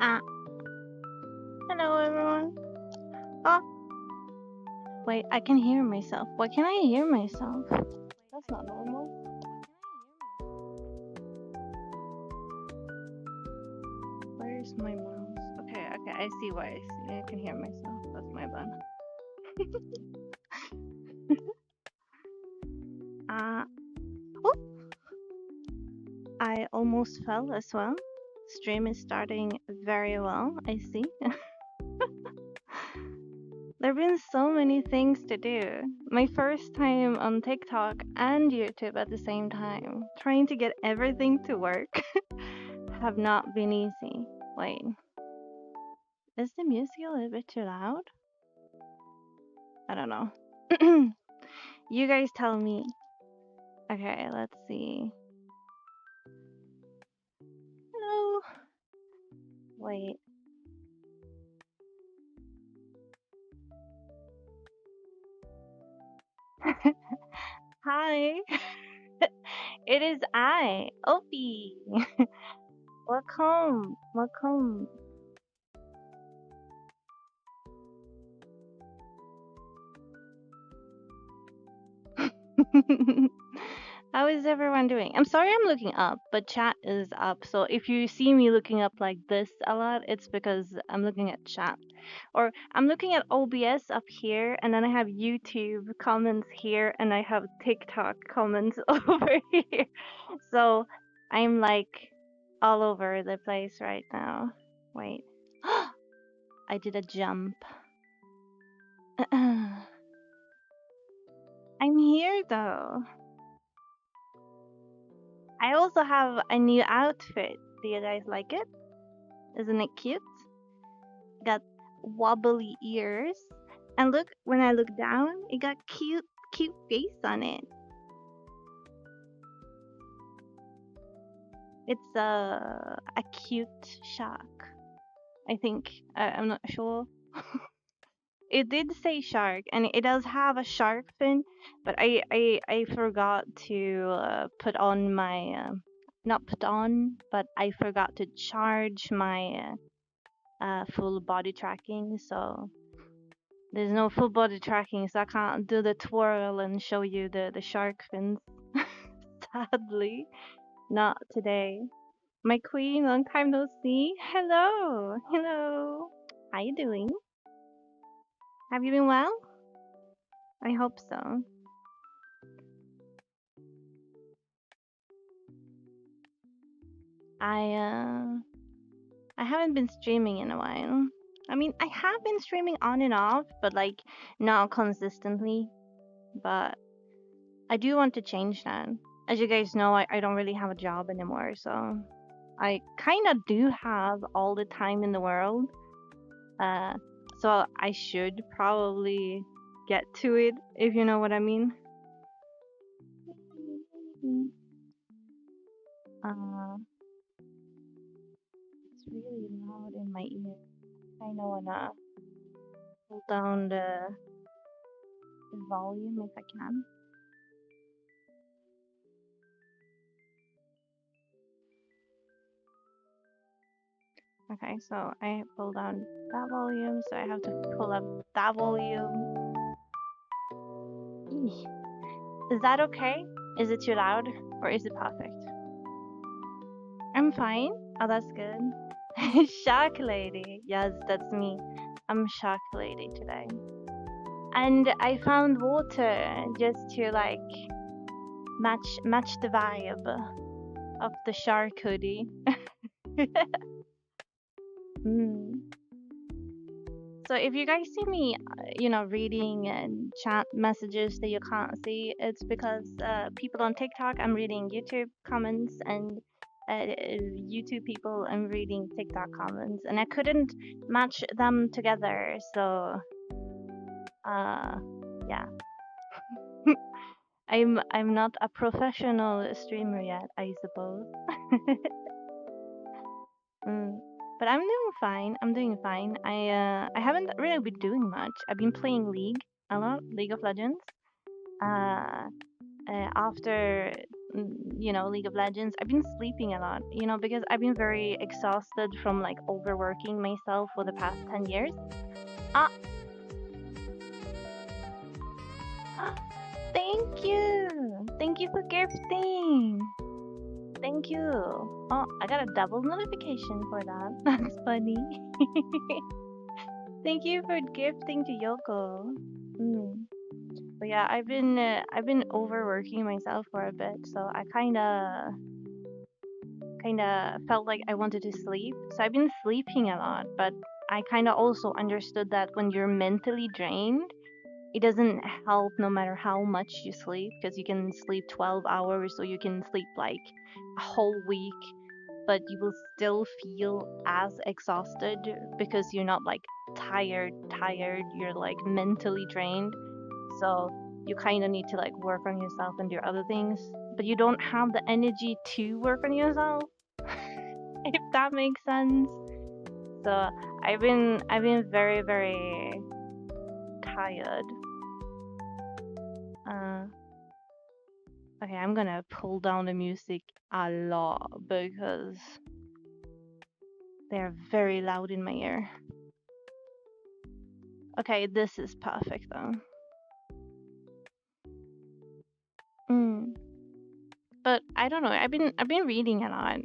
Ah, hello everyone. Oh, wait, I can hear myself. Why can I hear myself? That's not normal. Where's my mouse? Okay, I see why I can hear myself. That's my bad. Uh, oh, I almost fell as well. Stream is starting very well, I see. There have been so many things to do. My first time on TikTok and YouTube at the same time. Trying to get everything to work have not been easy. Wait, is the music a little bit too loud? I don't know. You guys tell me. Okay, let's see. Hello. Wait. Hi. It is I, Opie. Welcome. Welcome. How is everyone doing? I'm sorry I'm looking up, but chat is up. So if you see me looking up like this a lot, it's because I'm looking at chat. Or I'm looking at OBS up here, and then I have YouTube comments here, and I have TikTok comments over here. So I'm like all over the place right now. Wait. I did a jump. I'm here though. I also have a new outfit. Do you guys like it? Isn't it cute? Got wobbly ears. And look, when I look down, it got cute face on it. It's a cute shark. I think. I'm not sure. It did say shark, and it does have a shark fin, but I forgot to put on my not put on, but I forgot to charge my full body tracking, so there's no full body tracking, so I can't do the twirl and show you the shark fins. Sadly, not today. My queen, long time no see. Hello, hello. How you doing? Have you been well? I hope so. I I haven't been streaming in a while. I mean, I have been streaming on and off, but like not consistently. But I do want to change that. As you guys know, I don't really have a job anymore, so I kind of do have all the time in the world. Uh, so I should probably get to it, if you know what I mean. Uh, it's really loud in my ear. I know wanna pull down the volume if I can. Okay, so I pull down that volume, so I have to pull up that volume. Eesh. Is that okay? Is it too loud or is it perfect? I'm fine. Oh, that's good. Shark lady. Yes, that's me. I'm shark lady today. And I found water just to like match the vibe of the shark hoodie. Mm. So if you guys see me, reading chat messages that you can't see, it's because people on TikTok, I'm reading YouTube comments, and YouTube people, I'm reading TikTok comments, and I couldn't match them together. So, yeah, I'm not a professional streamer yet, I suppose. Mm. But I'm doing fine. I'm doing fine. I haven't really been doing much. I've been playing League a lot, League of Legends. Uh, After League of Legends, I've been sleeping a lot, because I've been very exhausted from like overworking myself for the past 10 years. Ah, thank you. Thank you for gifting. Thank you. Oh, I got a double notification for that. That's funny. Thank you for gifting to Yoko. Mm. But yeah, I've been overworking myself for a bit, so I kind of felt like I wanted to sleep. So I've been sleeping a lot, but I kind of also understood that when you're mentally drained, it doesn't help no matter how much you sleep, because you can sleep 12 hours or you can sleep like a whole week, but you will still feel as exhausted because you're not like tired, you're like mentally drained. So you kind of need to like work on yourself and do other things, but you don't have the energy to work on yourself, if that makes sense. So I've been very, very tired. Uh, okay, I'm gonna pull down the music a lot because they're very loud in my ear. Okay, this is perfect though. Mm. But I don't know. I've been reading a lot.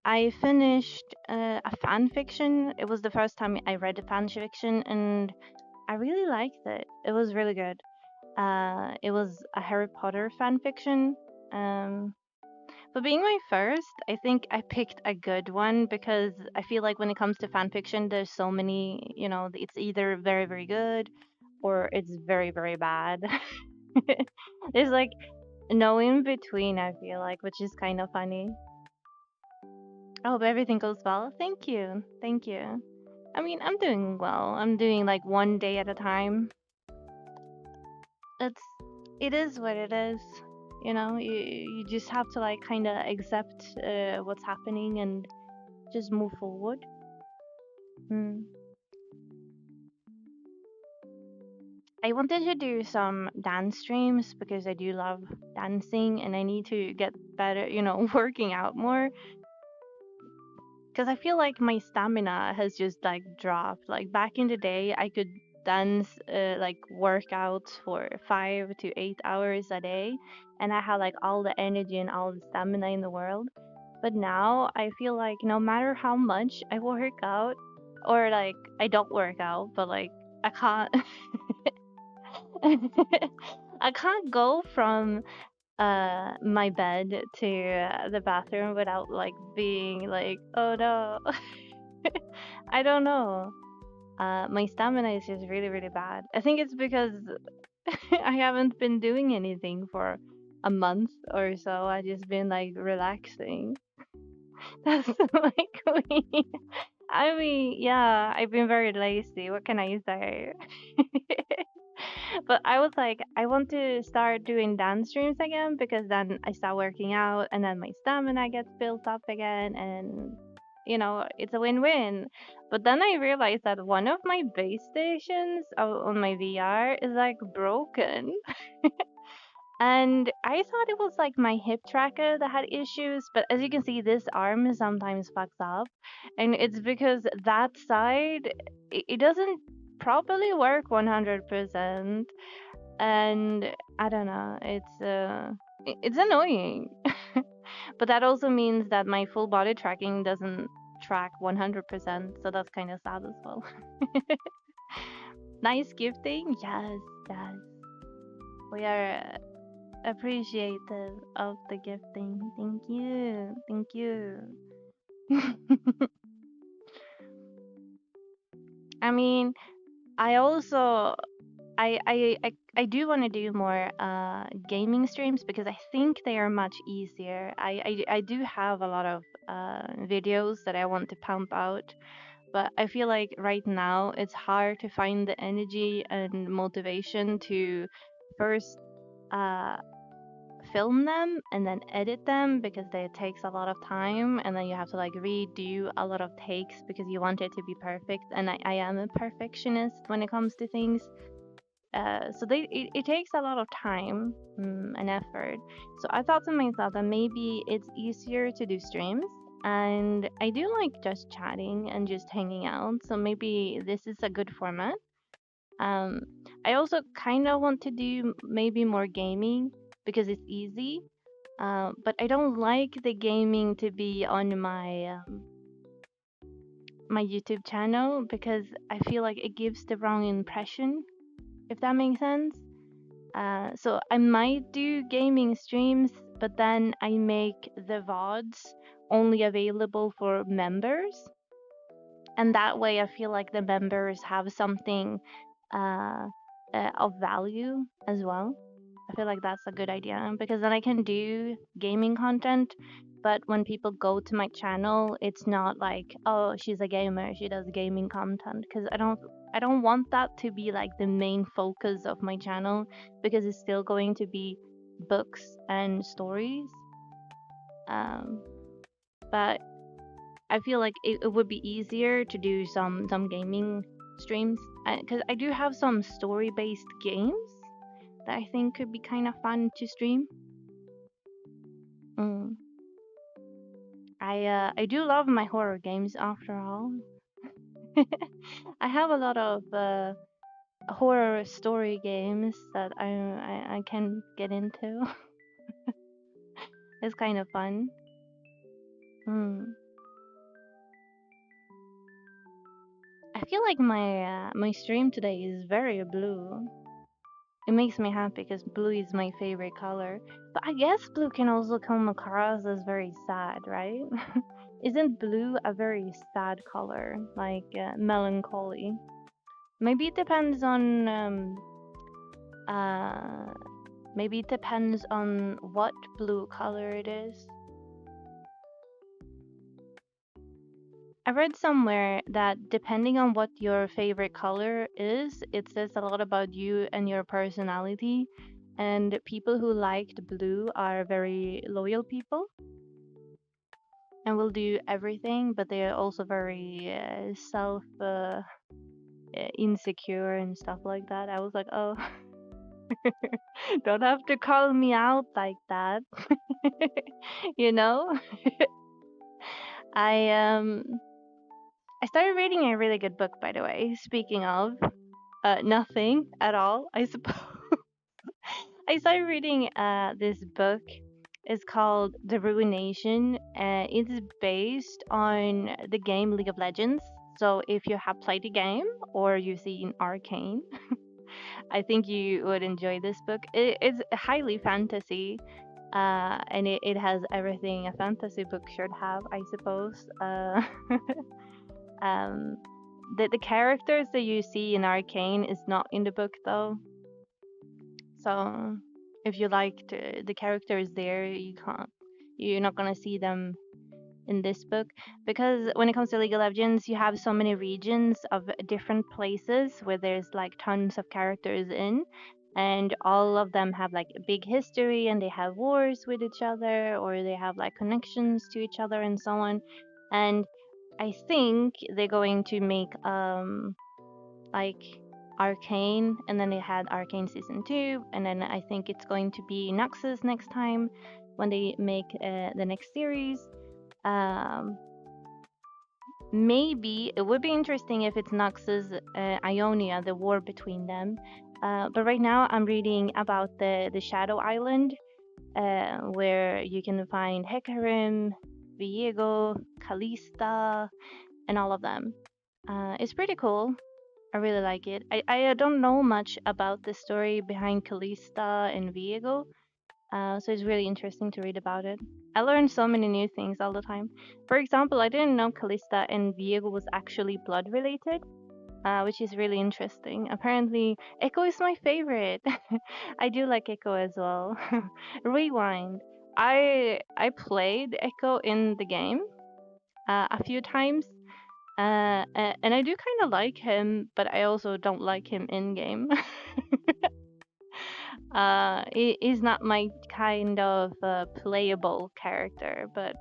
I finished a fan fiction. It was the first time I read a fan fiction, and I really liked it. It was really good. It was a Harry Potter fan fiction. Um, but being my first, I think I picked a good one because I feel like when it comes to fan fiction, there's so many. It's either very very good or it's very very bad. There's like no in between, I feel like, which is kind of funny. I hope everything goes well. Thank you. Thank you. I mean, I'm doing well. I'm doing like one day at a time. It's it is what it is. You just have to like kind of accept what's happening and just move forward. Mm. I wanted to do some dance streams because I do love dancing and I need to get better, working out more. Because I feel like my stamina has just like dropped. Like back in the day, I could dance, like workouts for 5 to 8 hours a day, and I had like all the energy and all the stamina in the world. But now I feel like no matter how much I work out, or like I don't work out, but like I can't, I can't go from my bed to the bathroom without like being like, oh no. I don't know. My stamina is just really really bad. I think it's because I haven't been doing anything for a month or so. I just been like relaxing. That's like me. I mean, yeah, I've been very lazy. What can I say? But I was like, I want to start doing dance streams again because then I start working out and then my stamina gets built up again and it's a win-win. But then I realized that one of my base stations on my VR is like broken. And I thought it was like my hip tracker that had issues, but as you can see, this arm sometimes fucks up, and it's because that side it doesn't properly work 100%, and I don't know, it's annoying. But that also means that my full body tracking doesn't track 100%, so that's kind of sad as well. Nice gifting, yes, yes. We are appreciative of the gifting. Thank you. Thank you. I mean, I also I do want to do more gaming streams because I think they are much easier. I do have a lot of videos that I want to pump out, but I feel like right now it's hard to find the energy and motivation to first uh film them and then edit them because it takes a lot of time and then you have to like redo a lot of takes because you want it to be perfect, and I am a perfectionist when it comes to things. So it takes a lot of time and effort. So I thought to myself that maybe it's easier to do streams. And I do like just chatting and just hanging out. So maybe this is a good format. Um, I also kind of want to do maybe more gaming because it's easy. But I don't like the gaming to be on my YouTube channel because I feel like it gives the wrong impression, if that makes sense. So I might do gaming streams, but then I make the VODs only available for members, and that way I feel like the members have something uh, of value as well. I feel like that's a good idea because then I can do gaming content, but when people go to my channel, it's not like, oh, she's a gamer, she does gaming content, because I don't want that to be like the main focus of my channel because it's still going to be books and stories. Um, but I feel like it would be easier to do some gaming streams because I do have some story-based games that I think could be kind of fun to stream. Mm. I do love my horror games after all. I have a lot of horror story games that I can get into. It's kind of fun. Mm. I feel like my stream today is very blue. It makes me happy because blue is my favorite color. But I guess blue can also come across as very sad, right? Isn't blue a very sad color, like melancholy? Maybe it depends on uh maybe it depends on what blue color it is. I read somewhere that depending on what your favorite color is, it says a lot about you and your personality. And people who liked blue are very loyal people and will do everything, but they are also very self insecure and stuff like that. I was like, oh, don't have to call me out like that. you know? I I started reading a really good book, by the way. Speaking of nothing at all, I suppose. I started reading this book. It's called The Ruination. It's based on the game League of Legends. So if you have played the game or you've seen Arcane, I think you would enjoy this book. It's highly fantasy, and it has everything a fantasy book should have, I suppose. Um, the characters that you see in Arcane is not in the book though. So if you liked the characters there, you're not gonna see them in this book because when it comes to League of Legends, you have so many regions of different places where there's like tons of characters in, and all of them have like a big history and they have wars with each other or they have like connections to each other and so on. And I think they're going to make like Arcane, and then they had Arcane season 2, and then I think it's going to be Noxus next time when they make the next series. Um, Maybe it would be interesting if it's Noxus Ionia, the war between them. But right now I'm reading about the Shadow Island, where you can find Hecarim, Viego, Callista, and all of them. It's pretty cool. I really like it. I don't know much about the story behind Callista and Viego, so it's really interesting to read about it. I learn so many new things all the time. For example, I didn't know Callista and Viego was actually blood related, which is really interesting. Apparently, Echo is my favorite. I do like Echo as well. Rewind. I played Echo in the game a few times, and I do kind of like him, but I also don't like him in game. He's not my kind of playable character, but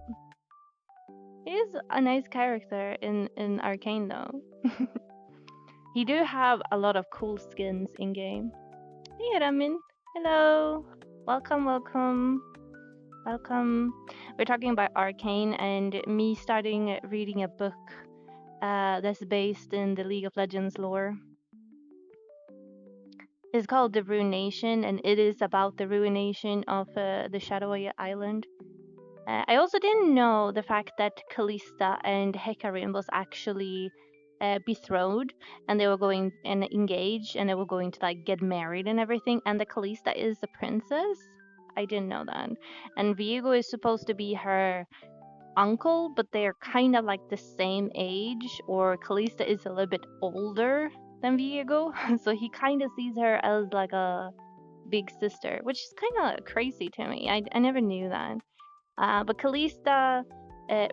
he is a nice character in Arcane though. He do have a lot of cool skins in game. Hey, Ramin. Hello. Welcome, welcome, welcome. We're talking about Arcane and me starting reading a book that's based in the League of Legends lore. It's called The Ruination, and it is about the ruination of the Shadowy Island. I also didn't know the fact that Callista and Hecarim was actually betrothed, and they were going and engaged, and they were going to like get married and everything. And the Callista is the princess. I didn't know that. And Viego is supposed to be her uncle, but they're kind of like the same age, or Callista is a little bit older than Viego, so he kind of sees her as like a big sister, which is kind of crazy to me. I never knew that. But Callista,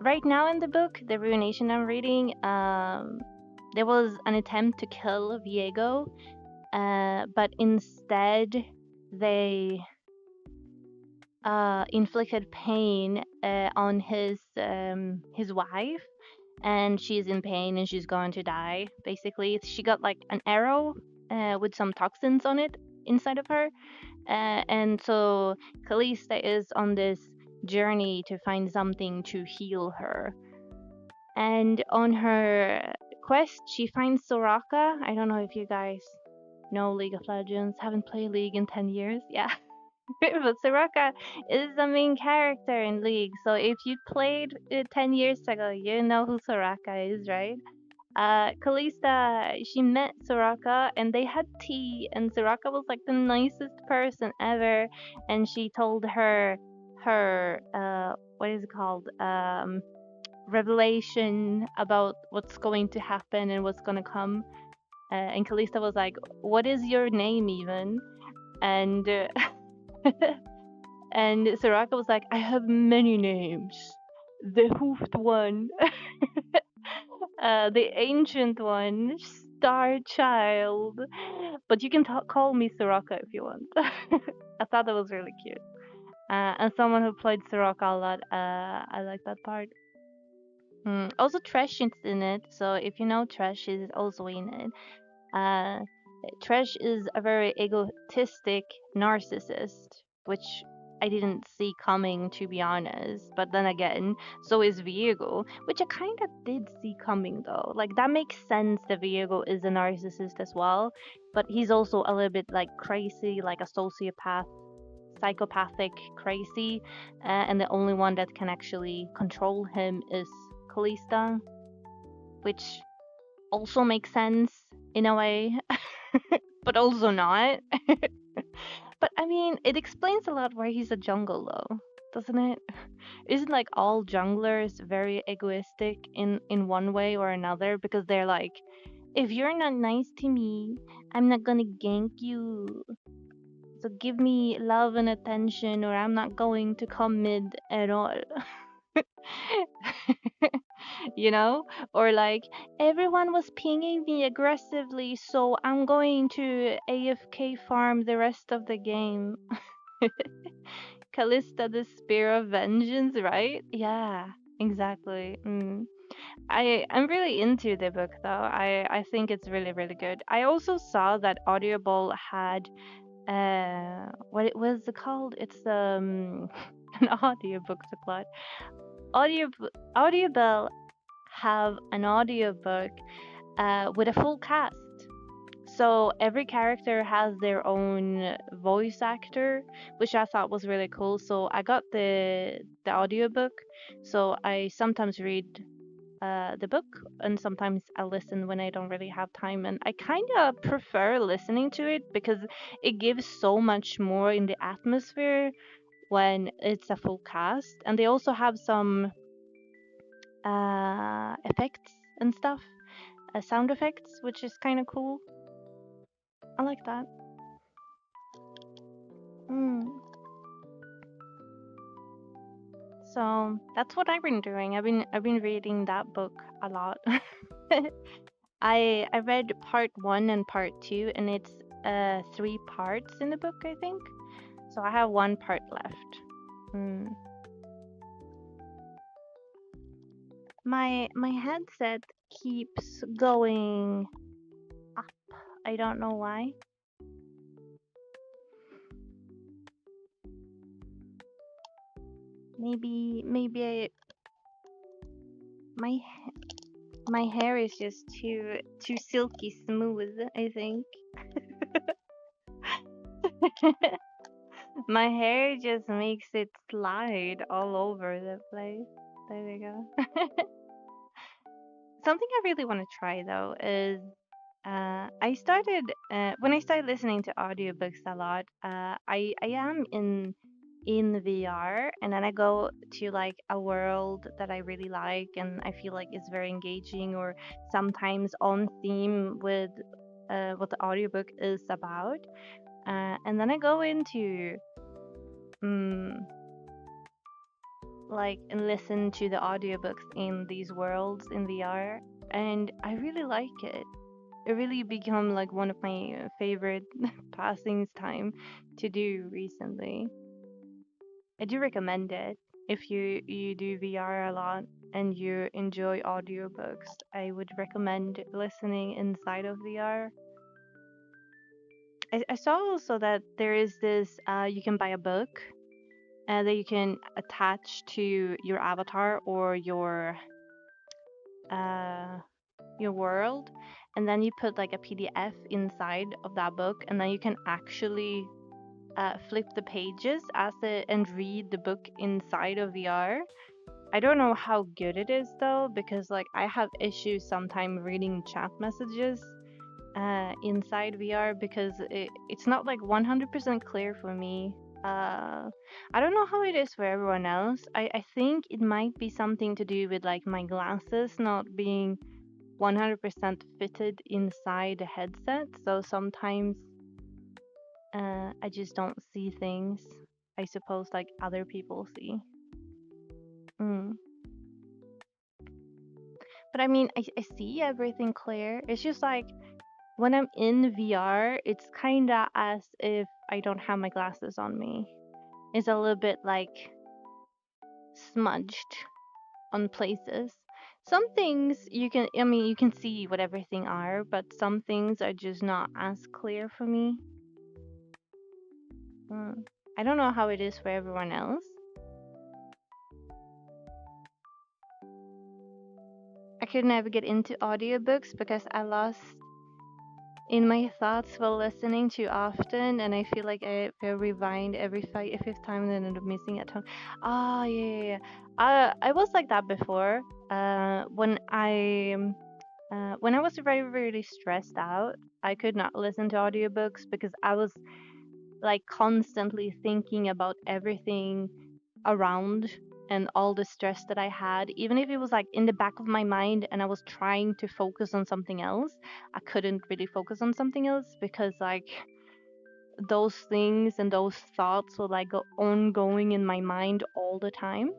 right now in the book, the Ruination I'm reading, there was an attempt to kill Viego, but instead they inflicted pain on his wife, and she's in pain and she's going to die. Basically, she got like an arrow with some toxins on it inside of her, and so Callista is on this journey to find something to heal her. And on her quest, she finds Soraka. I don't know if you guys know League of Legends, haven't played League in 10 years. Yeah. But Soraka is the main character in League. So if you played it 10 years ago, you know who Soraka is, right? Kalista, she met Soraka and they had tea, and Soraka was like the nicest person ever. And she told her what is it called? Revelation about what's going to happen and what's gonna come. And Kalista was like, "What is your name even?" And and Soraka was like, "I have many names. The Hoofed One, the Ancient One, Star Child. But you can call me Soraka if you want." I thought that was really cute. And someone who played Soraka a lot, I like that part. Also, Trash is in it, so if you know Trash, is also in it. Uh, Trash is a very egotistic narcissist, which I didn't see coming, to be honest. But then again, so is Viego, which I kind of did see coming though. Like, that makes sense that Viego is a narcissist as well, but he's also a little bit like crazy, like a sociopath, psychopathic crazy, and the only one that can actually control him is Kalista, which also makes sense in a way, but also not. But I mean, it explains a lot why he's a jungle, though, doesn't it? Isn't like all junglers very egoistic in one way or another? Because they're like, if you're not nice to me, I'm not gonna gank you. So give me love and attention, or I'm not going to come mid at all. You know? Or like, everyone was pinging me aggressively, so I'm going to AFK farm the rest of the game. Callista, the Spear of Vengeance, right? Yeah, exactly. I'm really into the book though. I think it's really really good. I also saw that Audible had what it was called? It's an audiobook supply. Audio Audible have an audiobook with a full cast. So every character has their own voice actor, which I thought was really cool. So I got the audiobook. So I sometimes read the book, and sometimes I listen when I don't really have time. And I kind of prefer listening to it because it gives so much more in the atmosphere when it's a full cast. And they also have some effects and stuff, sound effects, which is kind of cool. I like that. Mm. So that's what I've been doing. I've been reading that book a lot. I read part 1 and part 2, and it's 3 parts in the book, I think. So I have 1 part left. My headset keeps going I don't know why. Maybe my my hair is just too silky smooth, I think. My hair just makes it slide all over the place. There we go. Something I really want to try though is I started when I started listening to audiobooks a lot. I am in VR, and then I go to like a world that I really like and I feel like is very engaging or sometimes on theme with what the audiobook is about. And then I go into um, like and listen to the audiobooks in these worlds in VR, and I really like it. It really become like one of my favorite passings time to do recently. I do recommend it if you do VR a lot and you enjoy audiobooks. I would recommend listening inside of VR. I saw also that there is this you can buy a book that you can attach to your avatar or uh, your world, and then you put like a PDF inside of that book, and then you can actually flip the pages as it and read the book inside of VR. I don't know how good it is though, because like I have issues sometimes reading chat messages inside VR because it's not like 100% clear for me. I don't know how it is for everyone else. I think it might be something to do with like my glasses not being 100% fitted inside the headset. So sometimes I just don't see things I suppose like other people see. Mm. But I mean, I see everything clear. It's just like when I'm in VR, it's kind of as if I don't have my glasses on me. It's a little bit like smudged on places. Some things you can, I mean, you can see what everything are, but some things are just not as clear for me. Mm. I don't know how it is for everyone else. I could never get into audiobooks because I lost in my thoughts while listening too often, and I feel like I rewind every fifth time and then end up missing a tone. Ah, yeah. I was like that before. When I was very, really stressed out, I could not listen to audiobooks because I was like constantly thinking about everything around and all the stress that I had, even if it was like in the back of my mind and I was trying to focus on something else, I couldn't really focus on something else because like those things and those thoughts were like ongoing in my mind all the time.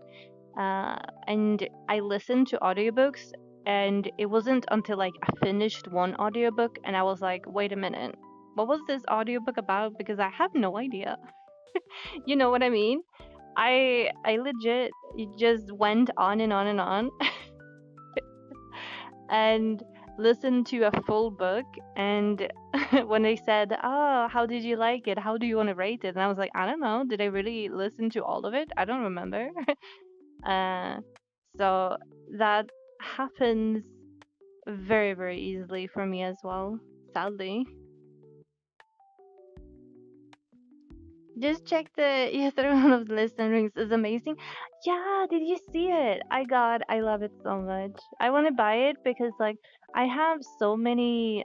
And I listened to audiobooks, and it wasn't until like I finished one audiobook and I was like, wait a minute, what was this audiobook about? Because I have no idea. You know what I mean? I legit just went on and on and on and listened to a full book, and when they said, "Oh, how did you like it? How do you want to rate it?" and I was like, "I don't know. Did I really listen to all of it? I don't remember." uh so that happens very, very easily for me as well, sadly. Just check the yesterday one of the listen rings is amazing. Yeah, did you see it? I love it so much. I want to buy it because like I have so many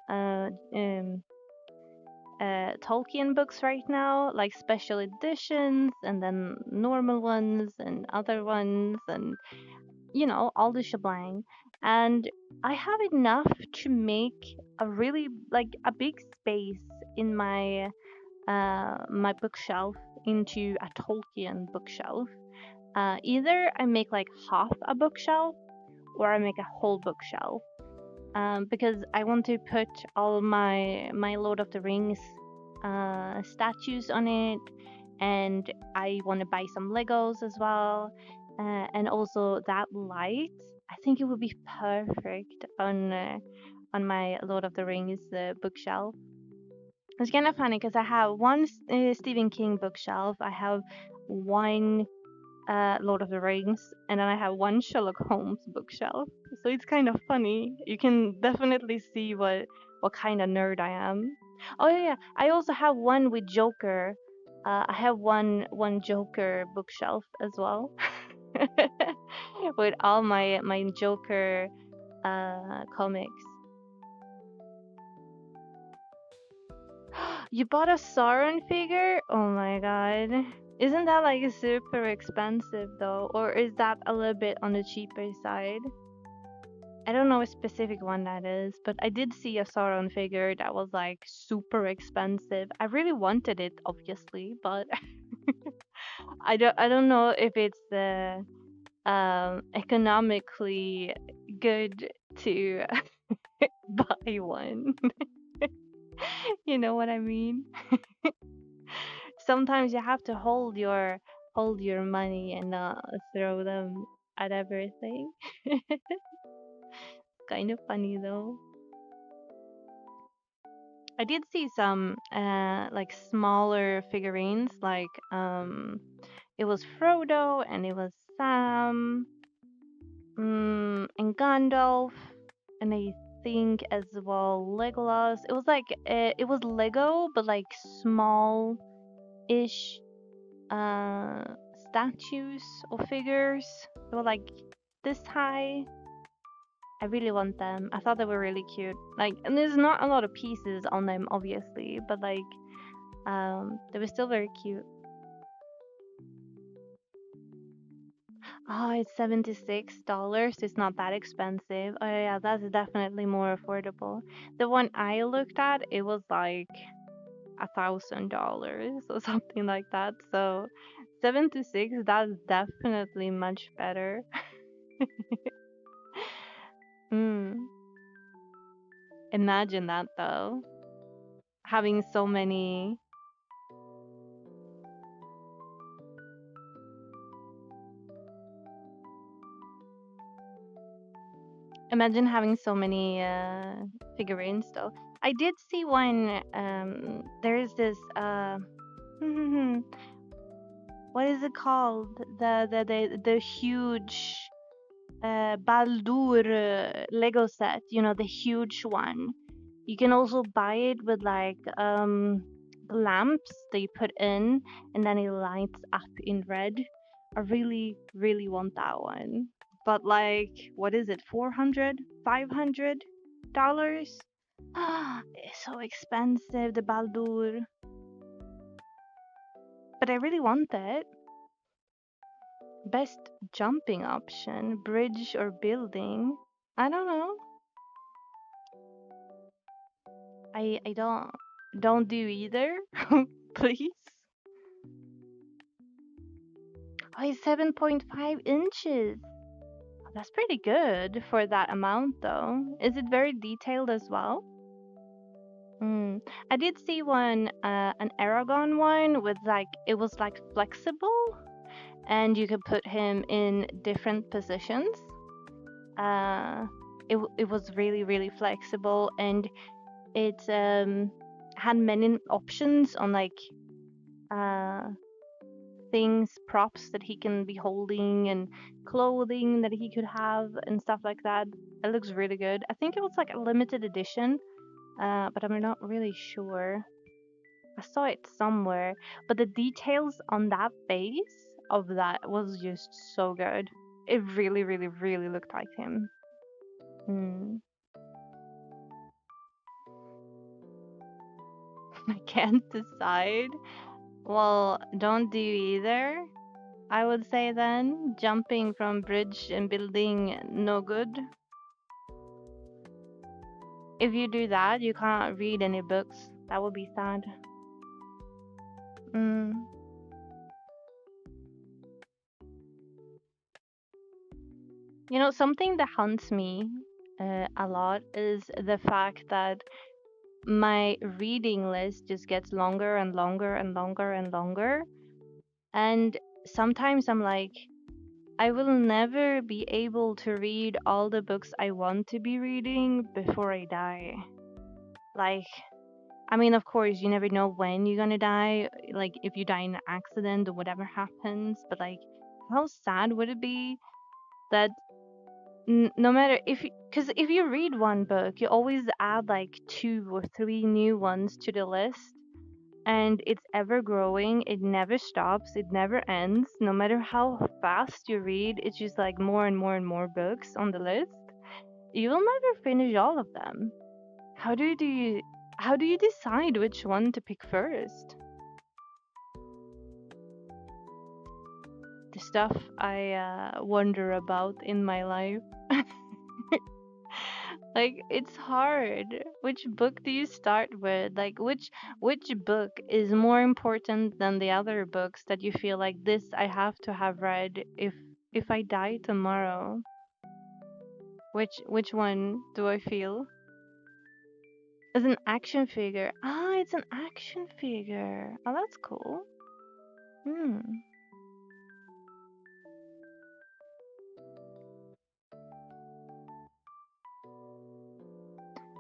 Tolkien books right now, like special editions and then normal ones and other ones and all the shebang. And I have enough to make a really like a big space in my bookshelf into a Tolkien bookshelf. Either I make like half a bookshelf or I make a whole bookshelf. Because I want to put all my Lord of the Rings statues on it, and I want to buy some Legos as well, and also that light. I think it would be perfect on my Lord of the Rings bookshelf. It's kind of funny because I have one Stephen King bookshelf. I have one Lord of the Rings, and then I have one Sherlock Holmes bookshelf. So it's kind of funny. You can definitely see what kind of nerd I am. Oh yeah, yeah. I also have one with Joker. I have one Joker bookshelf as well, with all my Joker comics. You bought a Sauron figure? Oh my god. Isn't that like super expensive though? Or is that a little bit on the cheaper side? I don't know a specific one that is, but I did see a Sauron figure that was like super expensive. I really wanted it, obviously, but I don't know if it's economically good to buy one. You know what I mean? Sometimes you have to hold your money and not throw them at everything. Kind of funny though. I did see some like smaller figurines, like it was Frodo and it was Sam, and Gandalf, and I think as well Legolas. It was like it was Lego but like small ish uh statues or figures. They were like this high. I really want them. I thought they were really cute. Like, and there's not a lot of pieces on them, obviously, but like, they were still very cute. Oh, it's $76. It's not that expensive. Oh yeah, that's definitely more affordable. The one I looked at, it was like $1,000 or something like that. So 76, that's definitely much better. Mm, imagine that though, having so many. Imagine having so many figurines though. I did see one. There is this. What is it called? The huge Baldur Lego set. You know, the huge one. You can also buy it with like the lamps that you put in, and then it lights up in red. I really, really want that one. But like, what is it? 400, $500? It's so expensive, the Baldur. But I really want it. Best jumping option, bridge or building? I don't know. I don't do either. Please. Oh, it's 7.5 inches. That's pretty good for that amount, though. Is it very detailed as well? Mm. I did see one, an Aragon one with like it was like flexible, and you could put him in different positions. Uh, it was really really flexible, and it had many options on like uh things, props that he can be holding, and clothing that he could have, and stuff like that. It looks really good. I think it was like a limited edition, but I'm not really sure. I saw it somewhere, but the details on that base of that was just so good. It really, really, really looked like him. Hmm. I can't decide. Well, don't do either. I would say then jumping from bridge and building no good. If you do that, you can't read any books. That would be sad. Mm. You know, something that haunts me a lot is the fact that my reading list just gets longer and longer and longer and longer. And sometimes I'm like, I will never be able to read all the books I want to be reading before I die. Like, I mean, of course, you never know when you're gonna die, like if you die in an accident or whatever happens, but like, how sad would it be that no matter if because if you read one book, you always add like two or three new ones to the list, and it's ever growing. It never stops. It never ends. No matter how fast you read, it's just like more and more and more books on the list. You will never finish all of them. How do you how do you decide which one to pick first? The stuff I wonder about in my life. Like it's hard. Which book do you start with? Like which book is more important than the other books that you feel like this I have to have read if I die tomorrow? Which one do I feel? As an action figure. Ah, it's an action figure. Oh, that's cool. Hmm.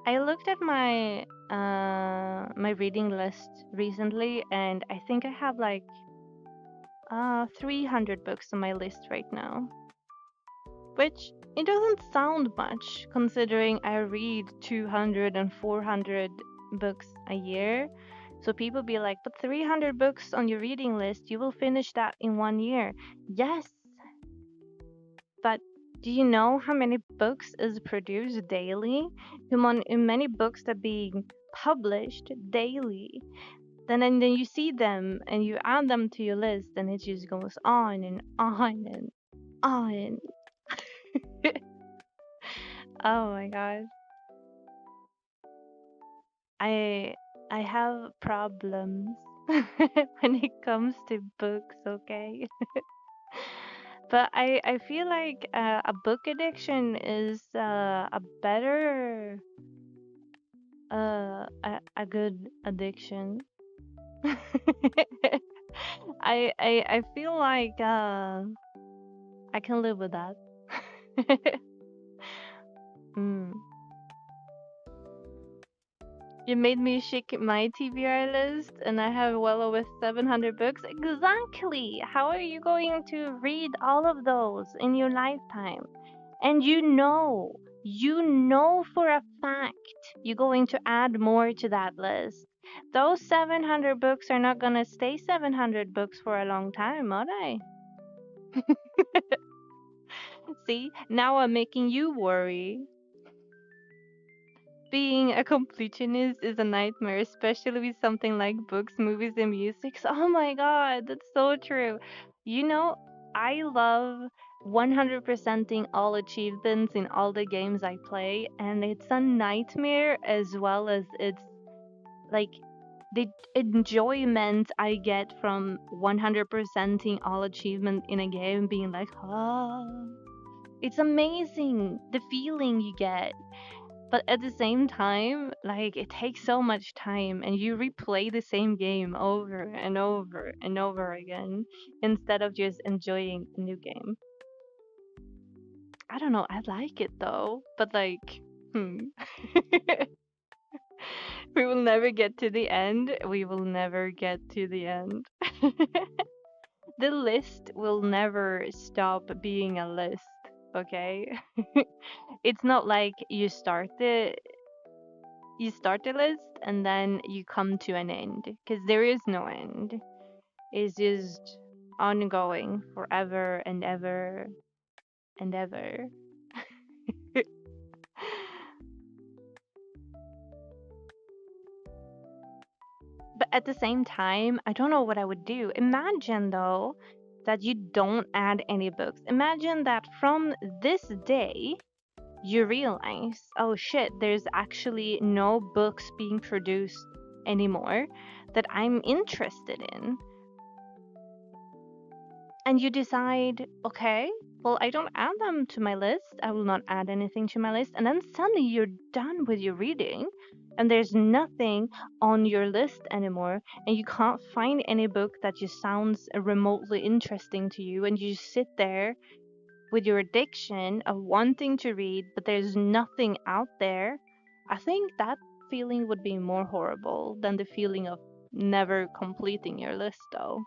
I looked at my reading list recently, and I think I have like 300 books on my list right now, which it doesn't sound much considering I read 200 and 400 books a year. So people be like, but 300 books on your reading list, you will finish that in 1 year. Yes, but do you know how many books is produced daily? Many books are being published daily. Then you see them and you add them to your list, and it just goes on and on and on. Oh my god. I I have problems when it comes to books, okay? But I feel like a book addiction is a better a good addiction. I feel like I can live with that. Mm. You made me shake my TBR list, and I have well over 700 books. Exactly. How are you going to read all of those in your lifetime? And you know for a fact you're going to add more to that list. Those 700 books are not going to stay 700 books for a long time, are they? See, now I'm making you worry. Being a completionist is a nightmare, especially with something like books, movies, and music. Oh my god, that's so true. You know, I love 100%ing all achievements in all the games I play, and it's a nightmare as well as it's like the enjoyment I get from 100%ing all achievement in a game, being like, ah, it's amazing the feeling you get, but at the same time, like it takes so much time and you replay the same game over and over and over again instead of just enjoying a new game. I don't know, I like it though, but like, hmm. We will never get to the end. We will never get to the end. The list will never stop being a list, okay? It's not like you start the list and then you come to an end, because there is no end. It's just ongoing forever and ever and ever. But at the same time, I don't know what I would do. Imagine though that you don't add any books. Imagine that from this day you realize, oh shit, there's actually no books being produced anymore that I'm interested in. And you decide, okay, well, I don't add them to my list. I will not add anything to my list. And then suddenly you're done with your reading and there's nothing on your list anymore. And you can't find any book that just sounds remotely interesting to you. And you just sit there with your addiction of wanting to read, but there's nothing out there. I think that's feeling would be more horrible than the feeling of never completing your list, though.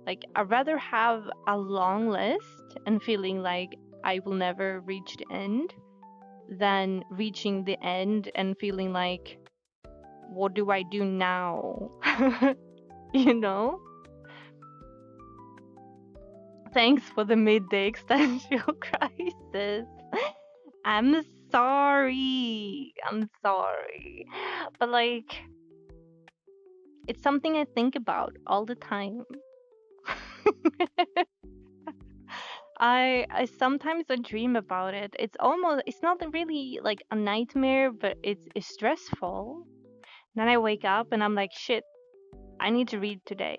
Like, I'd rather have a long list and feeling like I will never reach the end than reaching the end and feeling like, what do I do now? you know? Thanks for the midday existential crisis. I'm sorry. I'm sorry. But like, it's something I think about all the time. I sometimes I dream about it. It's not really like a nightmare, but it's stressful. Then I wake up and I'm like, shit, I need to read today.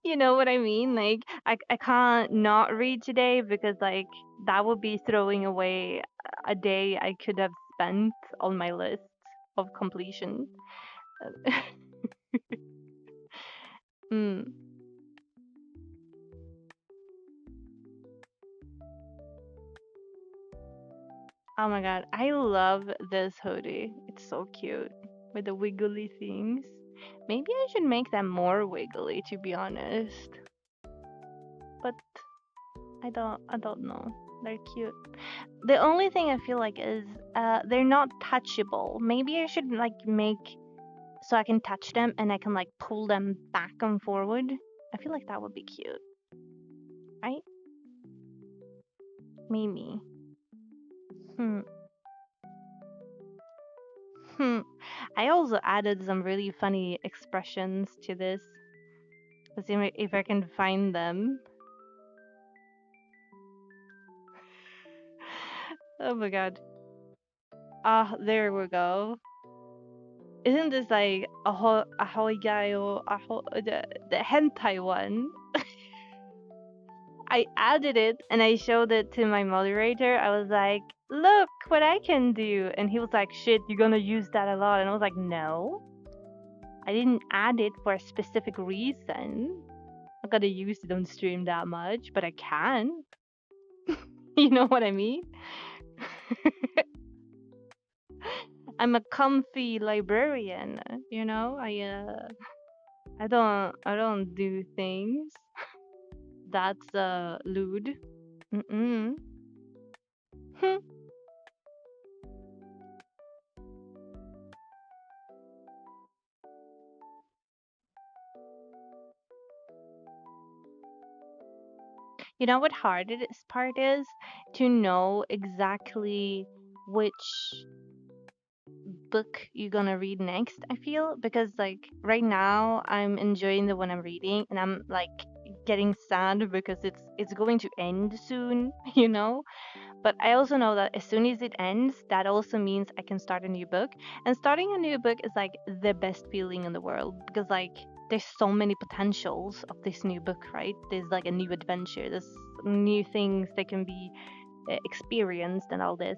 You know what I mean? Like I can't not read today because like that would be throwing away a day I could have spent on my list of completion. mm. Oh my god, I love this hoodie. It's so cute with the wiggly things. Maybe I should make them more wiggly to be honest. But I don't know. They're cute. The only thing I feel like is they're not touchable. Maybe I should like make so I can touch them and I can like pull them back and forward. I feel like that would be cute, right? Maybe. Hmm. Hmm. I also added some really funny expressions to this. Let's see if I can find them. Oh my god. Ah, there we go. Isn't this like ahoy guy or the hentai one? I added it and I showed it to my moderator. I was like, look what I can do. And he was like, shit, you're gonna use that a lot. And I was like, no, I didn't add it for a specific reason. I'm not gonna use it on stream that much, but I can. You know what I mean? I'm a comfy librarian, you know? I don't do things. That's lewd. Mm-mm. You know what hardest part is? To know exactly which book you're gonna read next, I feel. Because like right now I'm enjoying the one I'm reading and I'm like getting sad because it's going to end soon, you know? But I also know that as soon as it ends, that also means I can start a new book. And starting a new book is like the best feeling in the world because like there's so many potentials of this new book, right? There's like a new adventure, there's new things that can be experienced and all this.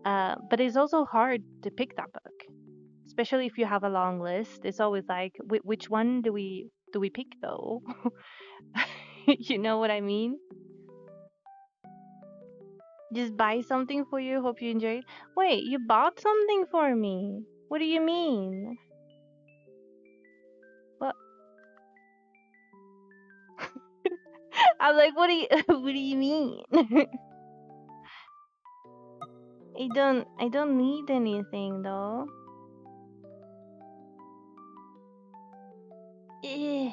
But it's also hard to pick that book, especially if you have a long list. It's always like, which one do we pick though? You know what I mean? Just buy something for you. Hope you enjoy it. Wait, you bought something for me. What do you mean? What? I'm like, what do you what do you mean? I don't need anything though. Eh.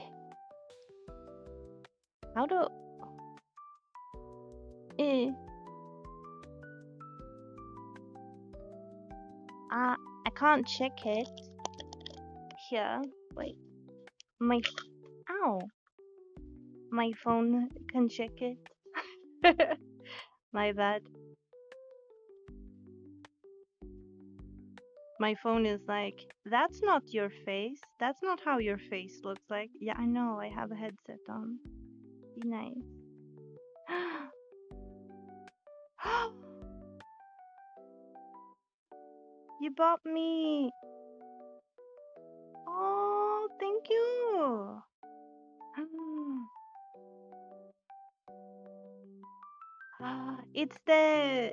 How do eh I can't check it here. Wait. My ow. My phone can check it. My bad. My phone is like, that's not your face. That's not how your face looks like. Yeah, I know. I have a headset on. Be nice. You bought me. Oh, thank you. It's the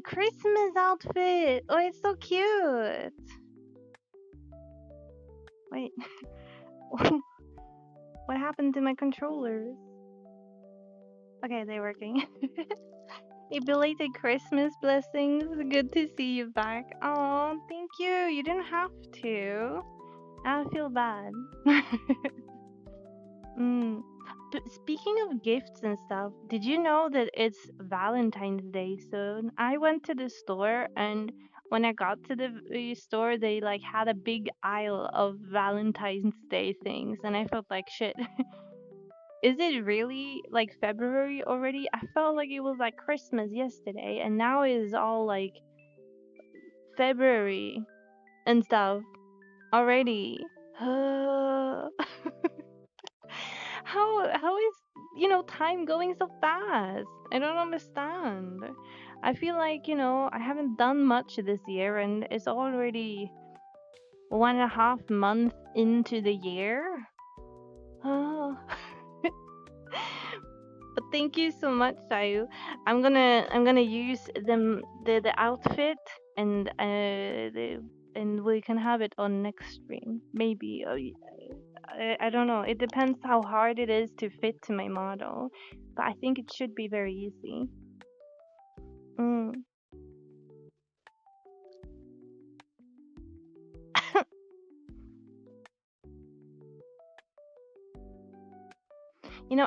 Christmas outfit. Oh, it's so cute. Wait, what happened to my controllers? Okay, they're working. A belated Christmas blessings. Good to see you back. Oh, thank you. You didn't have to. I feel bad. mm. But speaking of gifts and stuff, did you know that it's Valentine's Day soon? I went to the store, and when I got to the store, they like had a big aisle of Valentine's Day things, and I felt like shit. Is it really like February already? I felt like it was like Christmas yesterday, and now it is all like February and stuff already. how is time going so fast? I don't understand. I feel like I haven't done much this year, and it's already 1.5 months into the year. Oh. But thank you so much, Sayu. I'm gonna use the outfit, and we can have it on next stream. Maybe I don't know. It depends how hard it is to fit to my model, but I think it should be very easy. Mm.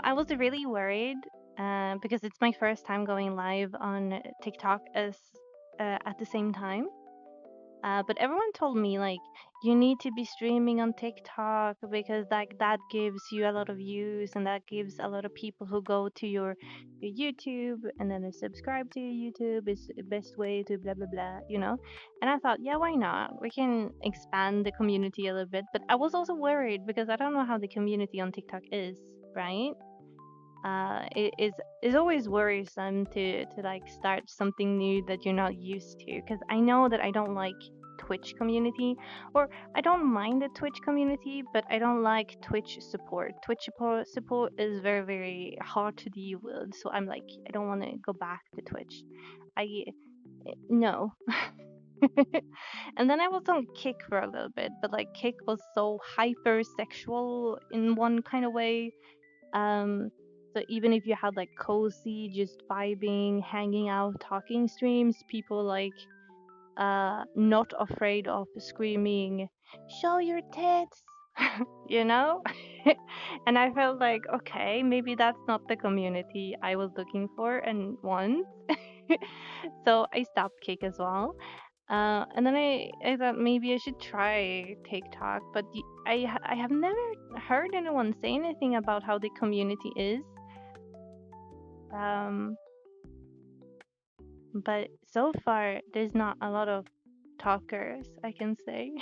I was really worried because it's my first time going live on TikTok as at the same time. But everyone told me like you need to be streaming on TikTok because like that gives you a lot of views and that gives a lot of people who go to your YouTube and then they subscribe to your YouTube is the best way to blah blah blah. And I thought, yeah, why not? We can expand the community a little bit. But I was also worried because I don't know how the community on TikTok is, right? It is always worrisome to like start something new that you're not used to because I know that I don't like Twitch community, or I don't mind the Twitch community, but I don't like Twitch support. Twitch support is very very hard to deal with, so I'm like I don't want to go back to Twitch. I no. And then I was on Kick for a little bit, but like Kick was so hyper sexual in one kind of way. um, so even if you had like cozy, just vibing, hanging out, talking streams, people like not afraid of screaming, "Show your tits," you know? And I felt like, okay, maybe that's not the community I was looking for and want. So I stopped Kick as well. And then I thought maybe I should try TikTok, but I have never heard anyone say anything about how the community is. Um, but so far there's not a lot of talkers, I can say.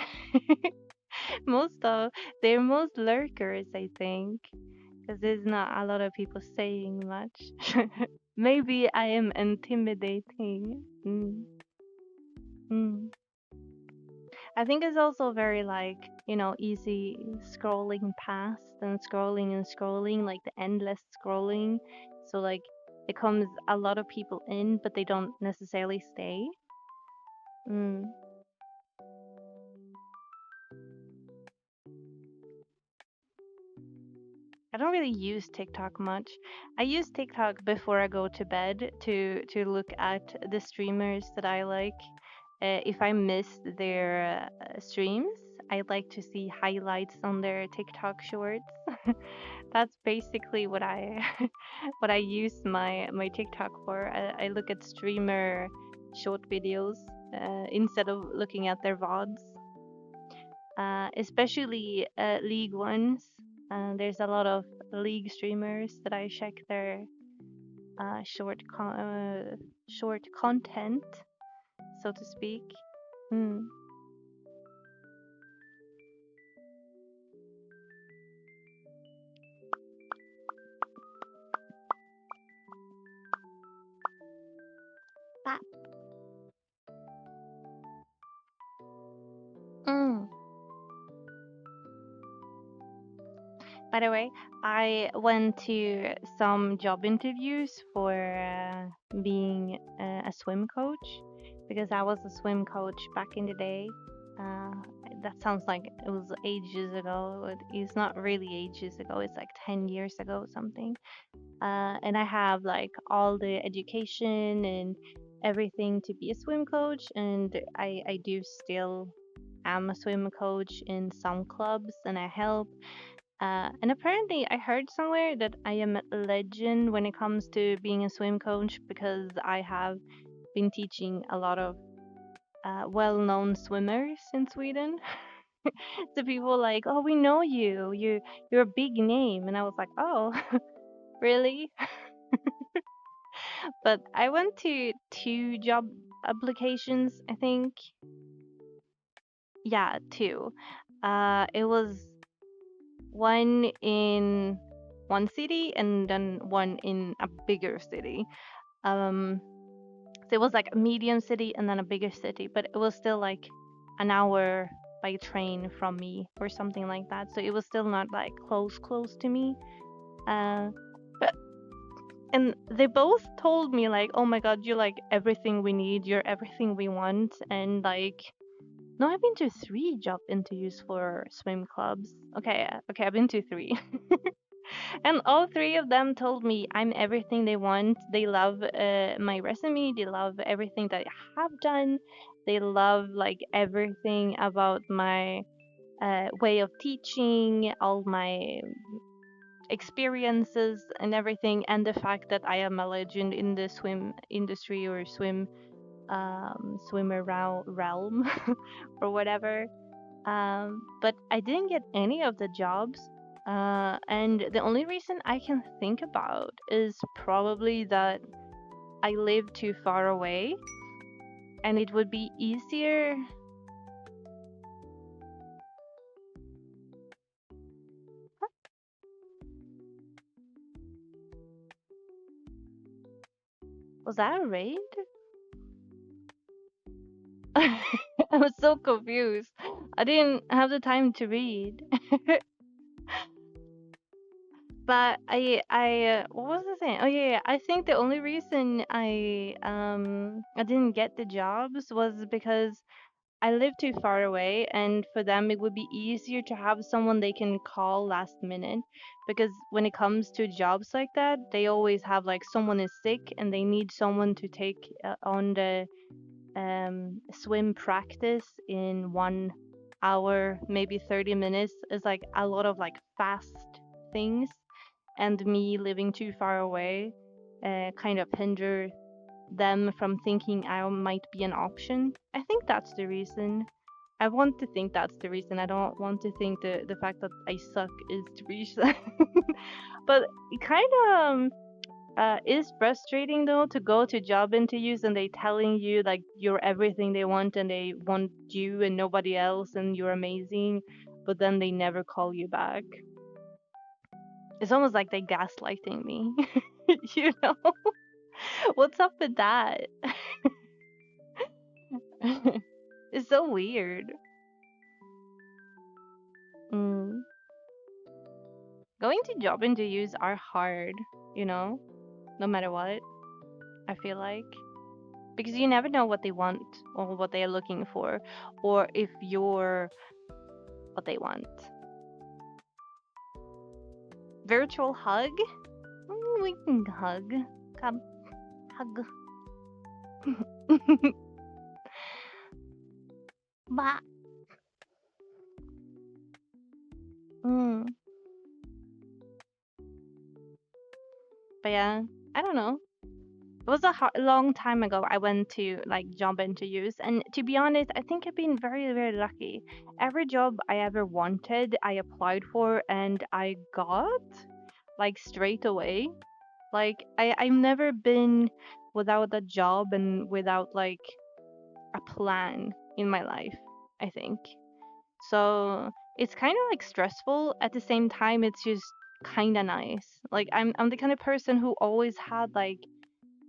most of they're most lurkers, I think, because there's not a lot of people saying much. Maybe I am intimidating. Mm. I think it's also very like, easy scrolling past and scrolling, like the endless scrolling. So like it comes a lot of people in, but they don't necessarily stay. Mm. I don't really use TikTok much. I use TikTok before I go to bed to look at the streamers that I like. If I miss their streams, I like to see highlights on their TikTok shorts. That's basically what I what I use my TikTok for. I look at streamer short videos instead of looking at their VODs, especially League ones. There's a lot of League streamers that I check their short content, so to speak. Mm. That. Mm. By the way, I went to some job interviews for being a swim coach because I was a swim coach back in the day. Uh, that sounds like it was ages ago. It's not really ages ago. It's like 10 years ago, something. And I have like all the education and everything to be a swim coach. And I do still am a swim coach in some clubs and I help. And apparently, I heard somewhere that I am a legend when it comes to being a swim coach because I have been teaching a lot of well-known swimmers in Sweden. So people like, oh, we know you. You're a big name, and I was like, oh, really? But I went to two job applications, I think. Yeah, two. It was one in one city and then one in a bigger city. Um, so it was like a medium city and then a bigger city, but it was still like an hour by train from me or something like that. So it was still not like close to me. But and they both told me like, "Oh my God, you're like everything we need. You're everything we want." And like, no, I've been to three job interviews for swim clubs. Okay, okay, I've been to three. And all three of them told me I'm everything they want. They love my resume. They love everything that I have done. They love like everything about my way of teaching, all my experiences and everything, and the fact that I am a legend in the swim industry or swimmer realm or whatever. But I didn't get any of the jobs. And the only reason I can think about is probably that I live too far away and it would be easier. Was that a raid? I was so confused. I didn't have the time to read. But what was I saying? Oh yeah, yeah. I think the only reason I didn't get the jobs was because I live too far away, and for them, it would be easier to have someone they can call last minute. Because when it comes to jobs like that, they always have like someone is sick and they need someone to take on the swim practice in 1 hour, maybe 30 minutes. Is like a lot of like fast things, and me living too far away kind of hinder them from thinking I might be an option. I think that's the reason. I want to think that's the reason. I don't want to think the fact that I suck is the reason. But it kind of is frustrating though to go to job interviews and they telling you like you're everything they want and they want you and nobody else and you're amazing, but then they never call you back. It's almost like they gaslighting me. You know? What's up with that? It's so weird. Mm. Going to job interviews are hard, you know, no matter what, I feel like. Because you never know what they want or what they are looking for, or if you're what they want. Virtual hug? We can hug. Come, hug. Bah. Mm. But yeah, I don't know. It was a long time ago I went to like job interviews, and to be honest, I think I've been very lucky. Every job I ever wanted, I applied for and I got like straight away. Like I've never been without a job and without like a plan in my life, I think. So it's kind of like stressful at the same time it's just kind of nice. Like I'm the kind of person who always had like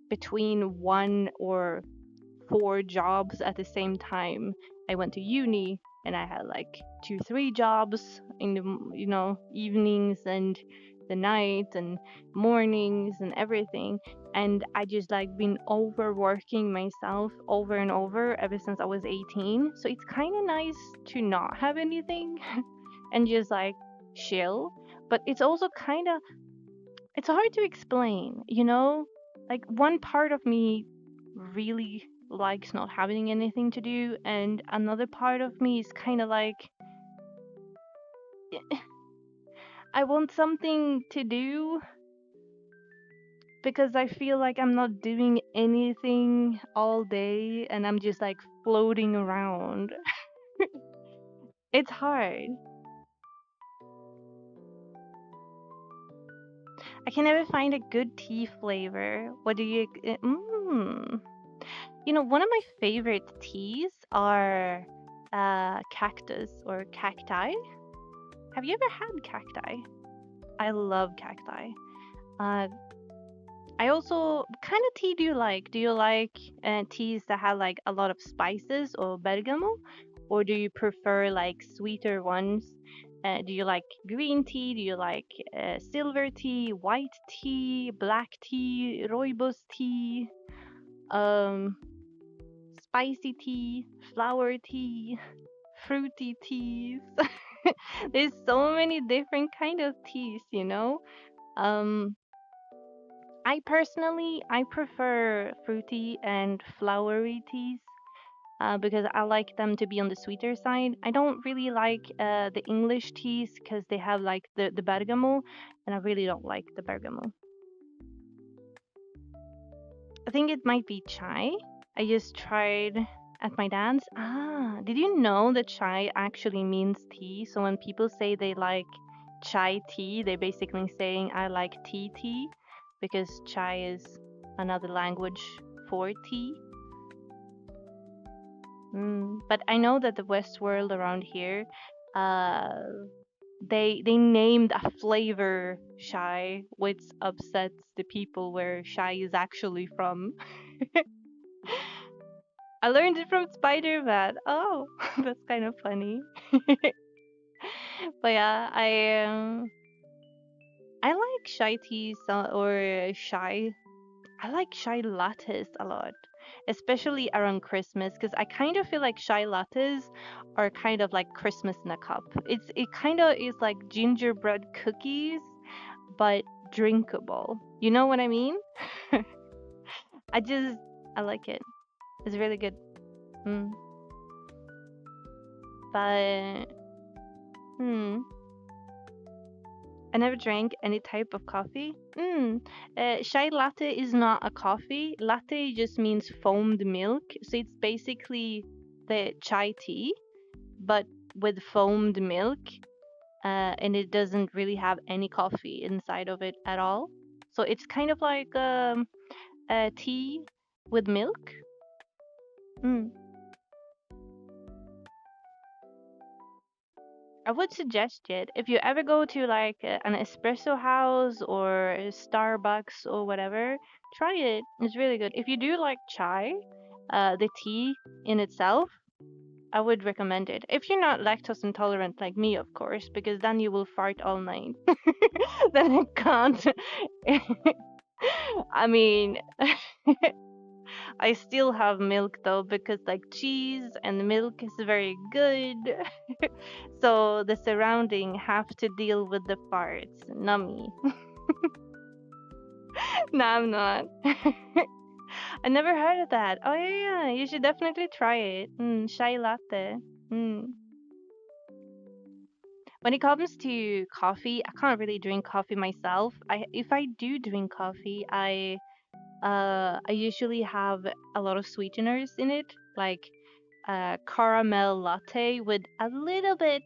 between 1 or 4 jobs at the same time. I went to uni, and I had like 2 3 jobs in the evenings and the night and mornings and everything, and I just like been overworking myself over and over ever since I was 18. So it's kind of nice to not have anything and just like chill, but it's also kind of, it's hard to explain, like one part of me really likes not having anything to do, and another part of me is kind of like I want something to do because I feel like I'm not doing anything all day and I'm just like floating around. It's hard. I can never find a good tea flavor. What do you one of my favorite teas are cactus or cacti. Have you ever had cacti? I love cacti. Uh, I also, kind of tea do you like? Do you like teas that have like a lot of spices or bergamot, or do you prefer like sweeter ones? Do you like green tea? Do you like silver tea, white tea, black tea, rooibos tea, um, spicy tea, flower tea, fruity teas? There's so many different kind of teas. Um, I prefer fruity and flowery teas because I like them to be on the sweeter side. I don't really like the English teas because they have like the bergamot, and I really don't like the bergamot. I think it might be chai. I just tried at my dad's. Did you know that chai actually means tea? So when people say they like chai tea, they're basically saying I like tea because chai is another language for tea. But I know that the West world around here, uh, they named a flavor chai, which upsets the people where chai is actually from. I learned it from Spider-Man. Oh, that's kind of funny. But yeah, I like chai teas or chai. I like chai lattes a lot, especially around Christmas, because I kind of feel like chai lattes are kind of like Christmas in a cup. It kind of is like gingerbread cookies, but drinkable. You know what I mean? I like it. It's really good. Mm. But hmm. I never drank any type of coffee. Chai latte is not a coffee. Latte just means foamed milk. So it's basically the chai tea, but with foamed milk. And it doesn't really have any coffee inside of it at all. So it's kind of like a tea with milk. Mm. I would suggest it if you ever go to like an espresso house or a Starbucks or whatever. Try it. It's really good. If you do like chai, the tea in itself, I would recommend it. If you're not lactose intolerant like me, of course, because then you will fart all night. Then I can't. I mean, I still have milk though because like cheese and milk is very good. So the surrounding have to deal with the farts, not me. No, I'm not. I never heard of that. Oh yeah, you should definitely try it. Chai latte. Mm. When it comes to coffee, I can't really drink coffee myself. If I do drink coffee, I usually have a lot of sweeteners in it, like caramel latte with a little bit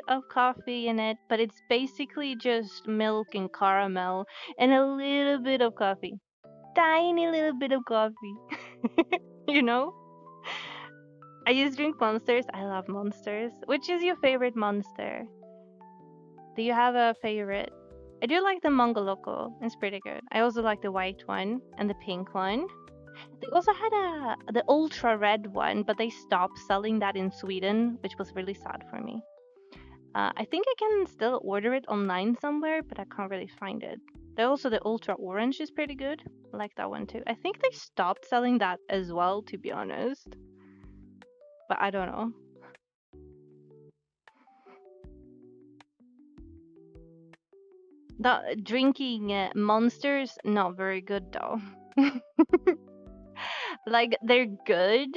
of coffee in it, but it's basically just milk and caramel and a little bit of coffee. Tiny little bit of coffee. you know? I just drink monsters. I love monsters. Which is your favorite monster? Do you have a favorite? I do like the Mongoloco. It's pretty good. I also like the white one and the pink one. They also had the ultra red one, but they stopped selling that in Sweden, which was really sad for me. I think I can still order it online somewhere, but I can't really find it. Also, the ultra orange is pretty good. I like that one too. I think they stopped selling that as well, to be honest. But I don't know. The drinking monsters, not very good though. Like they're good,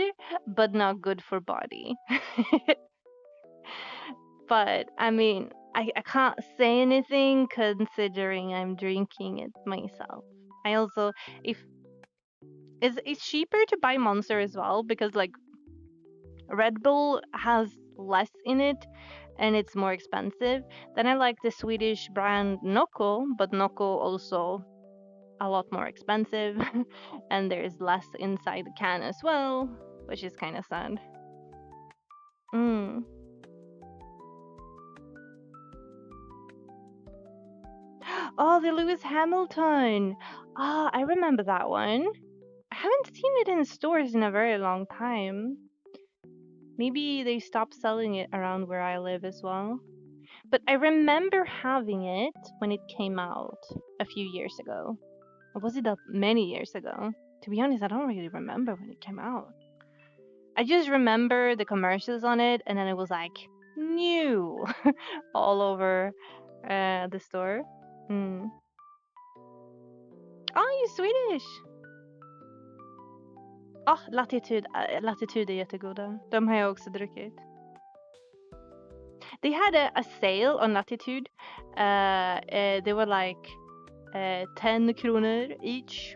but not good for body. But I mean, I can't say anything considering I'm drinking it myself. I also, if it's cheaper to buy Monster as well because like Red Bull has less in it and it's more expensive. Then I like the Swedish brand Nocco, but Nocco also a lot more expensive and there's less inside the can as well, which is kind of sad. Mm. Oh, the Lewis Hamilton. Ah, I remember that one. I haven't seen it in stores in a very long time. Maybe they stopped selling it around where I live as well. But I remember having it when it came out a few years ago. Or was it that many years ago? To be honest, I don't really remember when it came out. I just remember the commercials on it, and then it was like new all over the store. Mm. Oh, you're Swedish! Ah, Latitud är jättegoda. De har jag också druckit. They had a sale on Latitude. They were like 10 kronor each,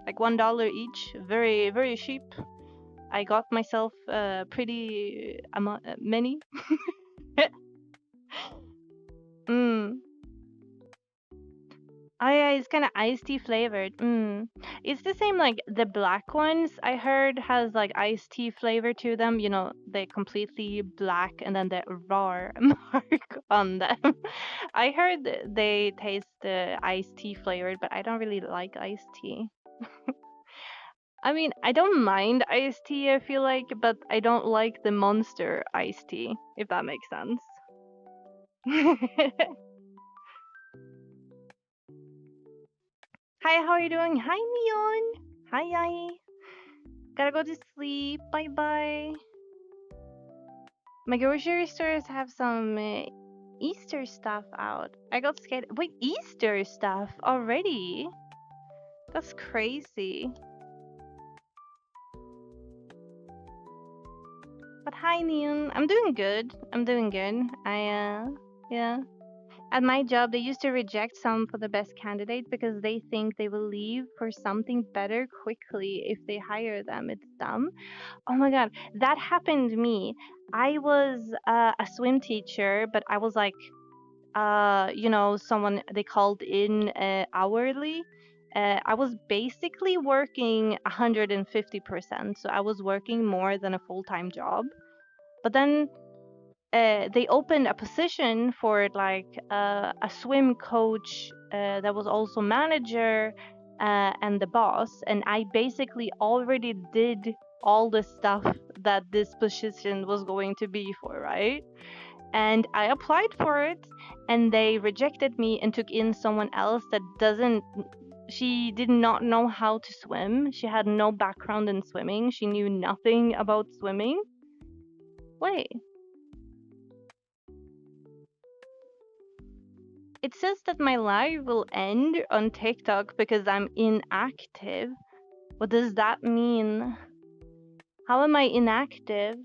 like $1 each. Very, very cheap. I got myself pretty many. Mm. Oh yeah, it's kind of iced tea flavored. Mm. It's the same like the black ones I heard has like iced tea flavor to them. You know, they're completely black and then the raw mark on them. I heard they taste iced tea flavored, but I don't really like iced tea. I mean, I don't mind iced tea, I feel like, but I don't like the monster iced tea, if that makes sense. Hi, how are you doing? Hi, Neon. Hi. Gotta go to sleep. Bye bye. My grocery stores have some Easter stuff out. I got scared. Wait, Easter stuff already? That's crazy. But hi, Neon. I'm doing good. Yeah. At my job, they used to reject some for the best candidate because they think they will leave for something better quickly if they hire them. It's dumb. Oh my god, that happened to me. I was a swim teacher, but I was like, someone they called in hourly. I was basically working 150%, so I was working more than a full-time job. But then they opened a position for like a swim coach that was also manager and the boss, and I basically already did all the stuff that this position was going to be for, right? And I applied for it, and they rejected me and took in someone else that she did not know how to swim. She had no background in swimming. She knew nothing about swimming. Wait. It says that my life will end on TikTok because I'm inactive. What does that mean? How am I inactive?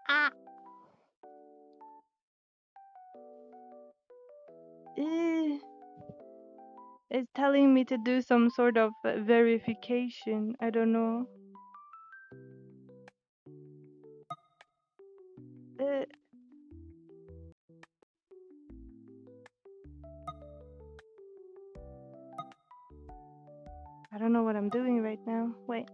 Ah. It's telling me to do some sort of verification. I don't know. I don't know what I'm doing right now. Wait.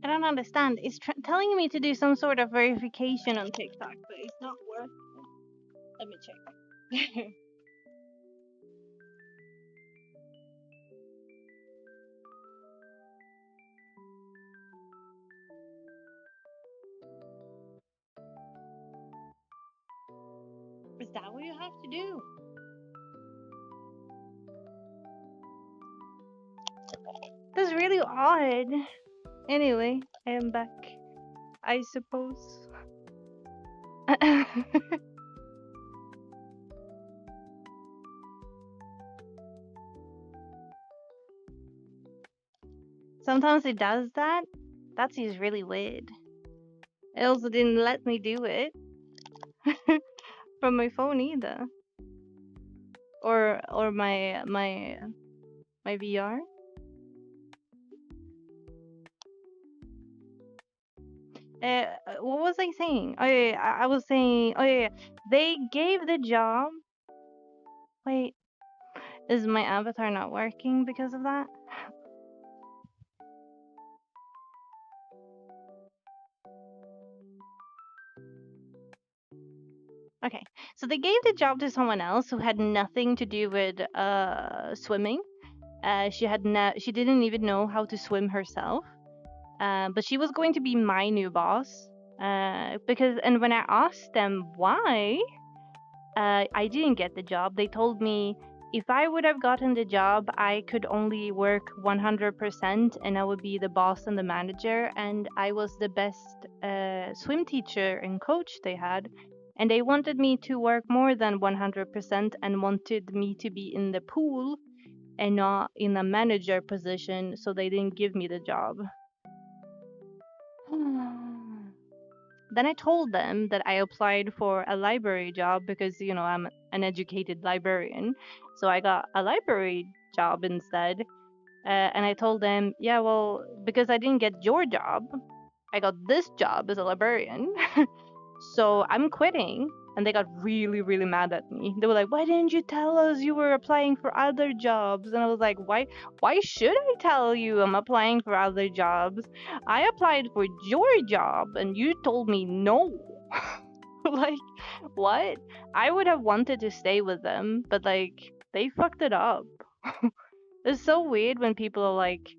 I don't understand. It's telling me to do some sort of verification on TikTok, but it's not working. Let me check. Is that what you have to do? That's really odd. Anyway, I am back, I suppose. Sometimes it does that. That seems really weird. It also didn't let me do it from my phone either, or my VR. What was I saying? Oh yeah, I was saying. Oh yeah, they gave the job. Wait, is my avatar not working because of that? Okay, so they gave the job to someone else who had nothing to do with swimming. She didn't even know how to swim herself. But she was going to be my new boss. Because and when I asked them why, I didn't get the job. They told me if I would have gotten the job, I could only work 100% and I would be the boss and the manager. And I was the best swim teacher and coach they had. And they wanted me to work more than 100% and wanted me to be in the pool and not in a manager position. So they didn't give me the job. Then I told them that I applied for a library job because, I'm an educated librarian. So I got a library job instead. And I told them, yeah, well, because I didn't get your job, I got this job as a librarian. So I'm quitting. And they got really, really mad at me. They were like, why didn't you tell us you were applying for other jobs? And I was like, why should I tell you I'm applying for other jobs? I applied for your job and you told me no. Like, what? I would have wanted to stay with them, but like, they fucked it up. It's so weird when people are like,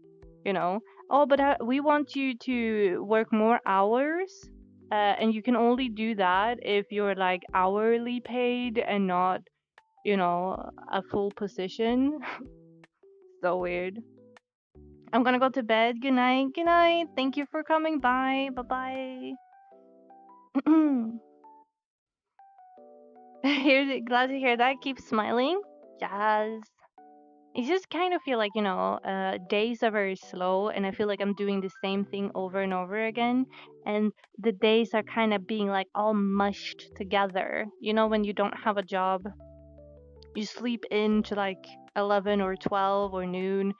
you know, oh, but we want you to work more hours, and you can only do that if you're like hourly paid and not, a full position. So weird. I'm gonna go to bed. Good night. Good night. Thank you for coming by. Bye bye. Glad to hear that. Keep smiling. Jazz. I just kind of feel like, days are very slow, and I feel like I'm doing the same thing over and over again. And the days are kind of being like all mushed together. When you don't have a job, you sleep in to like 11 or 12 or noon,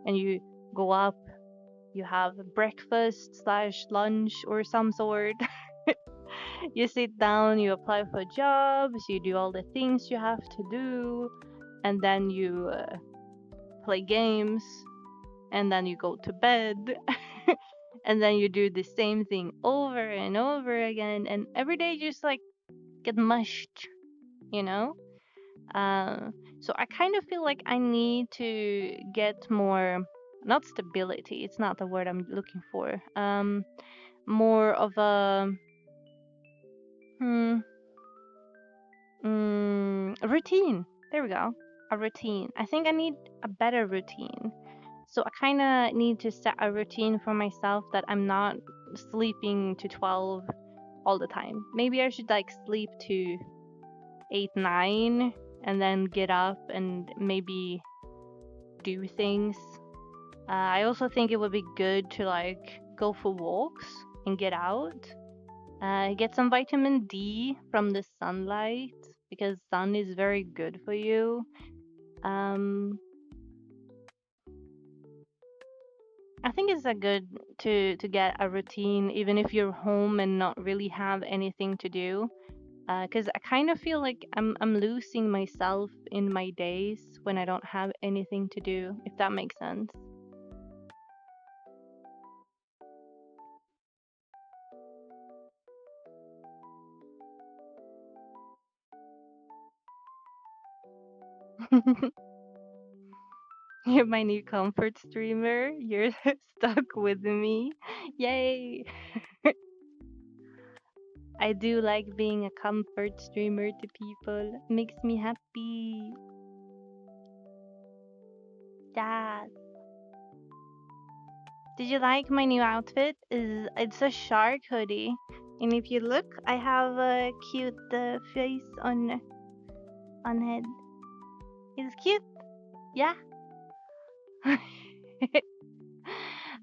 and you go up, you have breakfast slash lunch or some sort. You sit down, you apply for jobs, you do all the things you have to do, and then you play games, and then you go to bed. And then you do the same thing over and over again, and every day you just like get mushed, you know? So I kind of feel like I need to get more, not stability, it's not the word I'm looking for. More of a hmm, a routine. There we go. A routine. I think I need a better routine. So I kind of need to set a routine for myself that I'm not sleeping to 12 all the time. Maybe I should like sleep to 8, 9 and then get up and maybe do things. I also think it would be good to like go for walks and get out. Get some vitamin D from the sunlight because sun is very good for you. Um, I think it's a good to get a routine even if you're home and not really have anything to do. Because I kind of feel like I'm losing myself in my days when I don't have anything to do. If that makes sense. You're my new comfort streamer. You're stuck with me. Yay! I do like being a comfort streamer to people. Makes me happy. Yeah. Did you like my new outfit? Is It's a shark hoodie, and if you look, I have a cute face on head. It's cute. Yeah.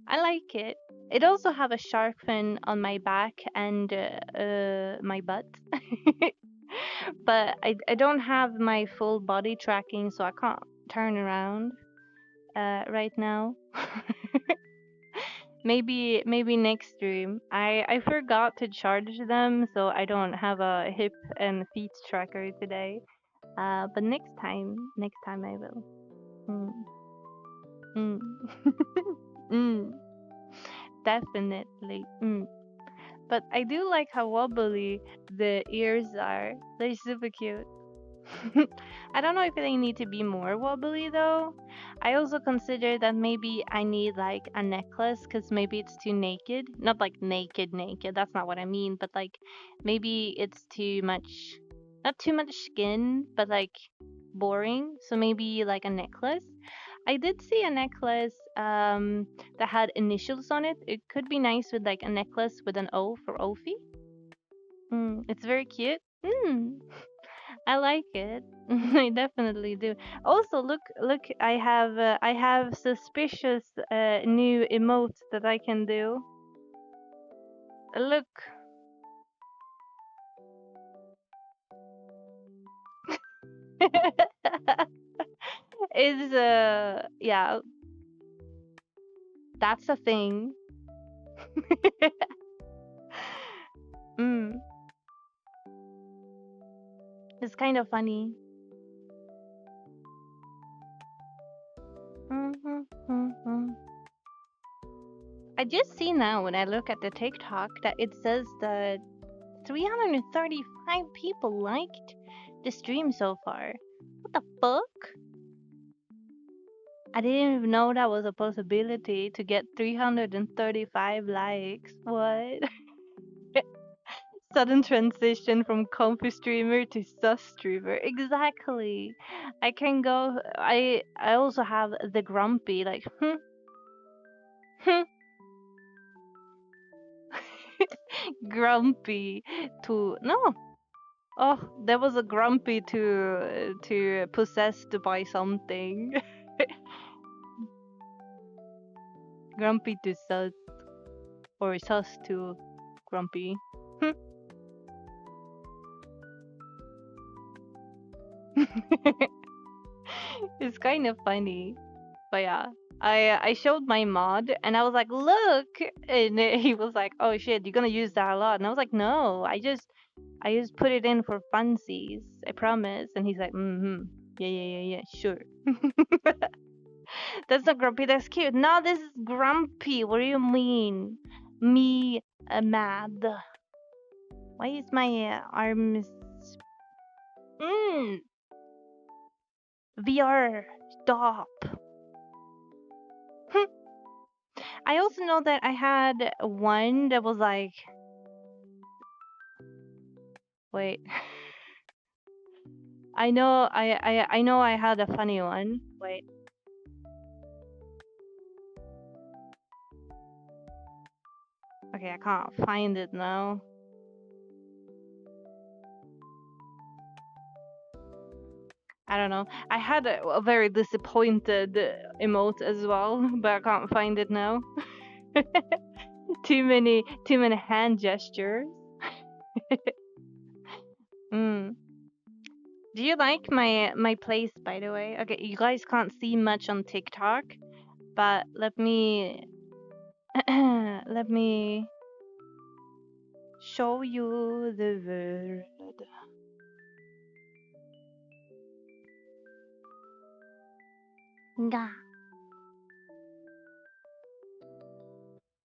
I like it. It also have a shark fin on my back and my butt. But I don't have my full body tracking, so I can't turn around right now. Maybe next stream. I forgot to charge them, so I don't have a hip and feet tracker today. But next time I will. Mm, mm. Mm, definitely. Mm. But I do like how wobbly the ears are. They're super cute. I don't know if they need to be more wobbly though. I also consider that maybe I need like a necklace because maybe it's too naked. Not like naked, naked. That's not what I mean. But like maybe it's too much, not too much skin, but like boring. So maybe like a necklace. I did see a necklace that had initials on it. It could be nice with like a necklace with an O for Ophi. It's very cute. I like it. I definitely do. Also, look, I have suspicious new emotes that I can do. Look, is yeah, that's a thing. mm, it's kind of funny. Mm-hmm. I just see now when I look at the TikTok that it says that 335 people liked the stream so far. What the fuck? I didn't even know that was a possibility to get 335 likes. What? Sudden transition from comfy streamer to sus streamer. Exactly. I can go. I also have the grumpy like grumpy to no. Oh, there was a grumpy to possessed by something. Grumpy to sus or sus to grumpy. It's kind of funny, but yeah. I showed my mod and I was like, look, and he was like, oh shit, you're gonna use that a lot, and I was like, no, I just put it in for funsies, I promise. And he's like, yeah, sure. That's not grumpy, that's cute. No, this is grumpy. What do you mean? Me mad. Why is my arms? Mm, VR, stop. I also know that I had one that was like, wait. I know I had a funny one. Wait. Okay, I can't find it now. I don't know. I had a very disappointed emote as well, but I can't find it now. Too many hand gestures. mm. Do you like my place, by the way? Okay, you guys can't see much on TikTok, but let me let me show you the world. Yeah,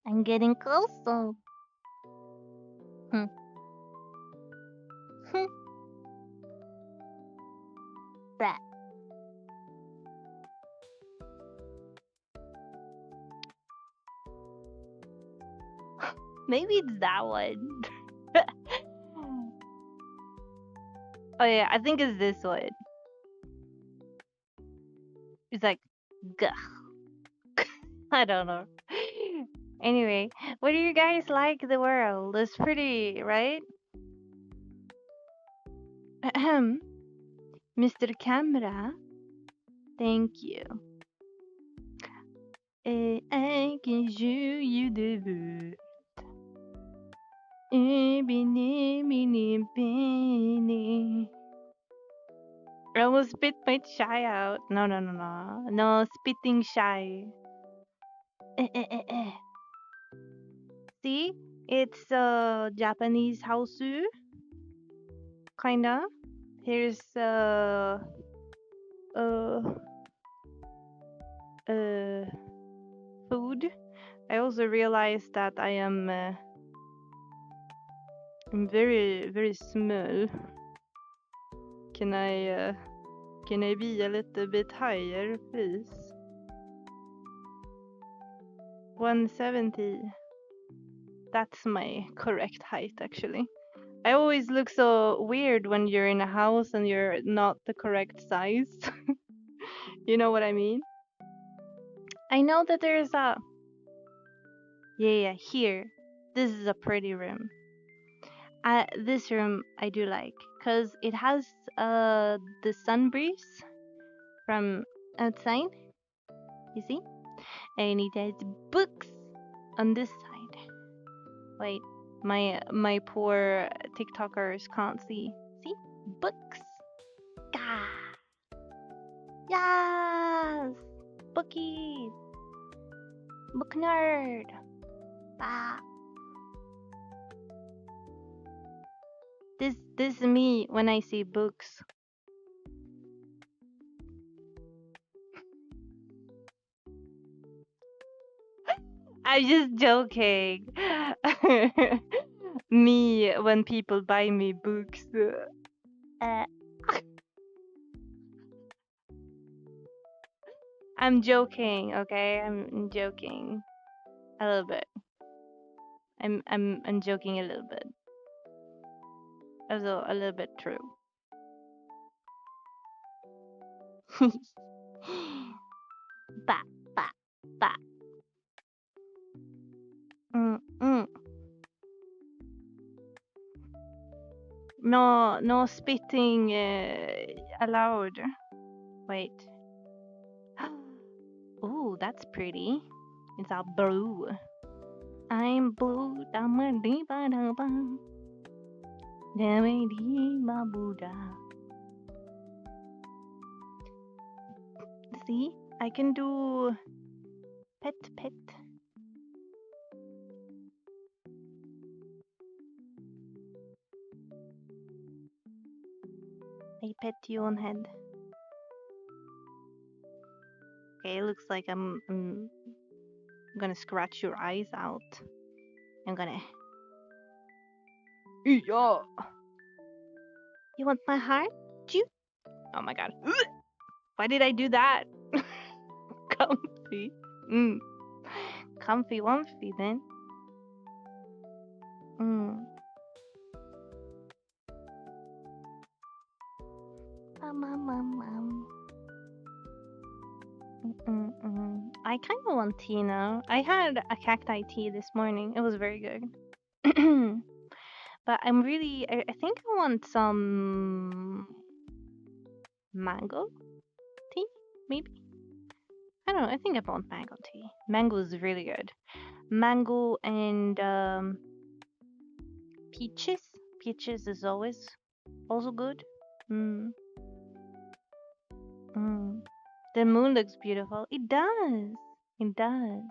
I'm getting closer. Hmm. Blah. Maybe it's that one. Oh yeah, I think it's this one. It's like, gah. I don't know. Anyway, what do you guys like the world? It's pretty, right? Ahem. Mr. Camera, thank you. I can show you the world. I almost spit my chai out. No, no, no, no. No spitting shy. See? It's Japanese hausu, kinda. Here's uh, uh, food. I also realized that I am I'm very, very small. Can I be a little bit higher, please? 170. That's my correct height, actually. I always look so weird when you're in a house and you're not the correct size. You know what I mean? I know that there's a... Yeah, here. This is a pretty room. This room I do like, because it has the sun breeze from outside. You see? And it has books on this side. Wait, my poor TikTokers can't see. See? Books. Gah. Yes! Bookies! Book nerd! Ah. This is me when I see books. I'm just joking. Me when people buy me books. Uh, I'm joking, okay? I'm joking a little bit. I'm joking a little bit. Also a little bit true. Ba ba ba. Mm. No spitting allowed. Wait. Ooh, that's pretty. It's all blue. I'm blue. See, I can do pet. I pet you on head. Okay, it looks like I'm gonna scratch your eyes out. I'm gonna. Yeah. You want my heart? You? Oh my god. Why did I do that? Comfy. Comfy wumpy then. I kind of want tea now. I had a cacti tea this morning. It was very good. But I'm really, I think I want some mango tea, maybe? I don't know, I think I want mango tea. Mango is really good. Mango and peaches. Peaches is always also good. The moon looks beautiful. It does. It does.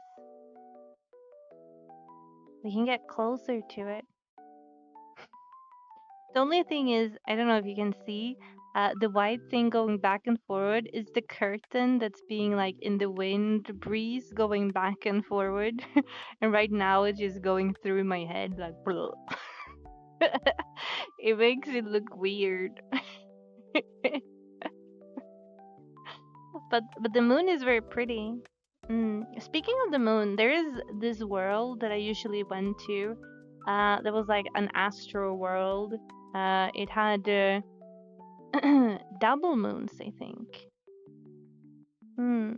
We can get closer to it. The only thing is, I don't know if you can see, the white thing going back and forward is the curtain that's being like in the wind breeze going back and forward. And right now it's just going through my head like it makes it look weird. But the moon is very pretty. Speaking of the moon, there is this world that I usually went to. There was like an astro world. It had double moons, I think. Hmm.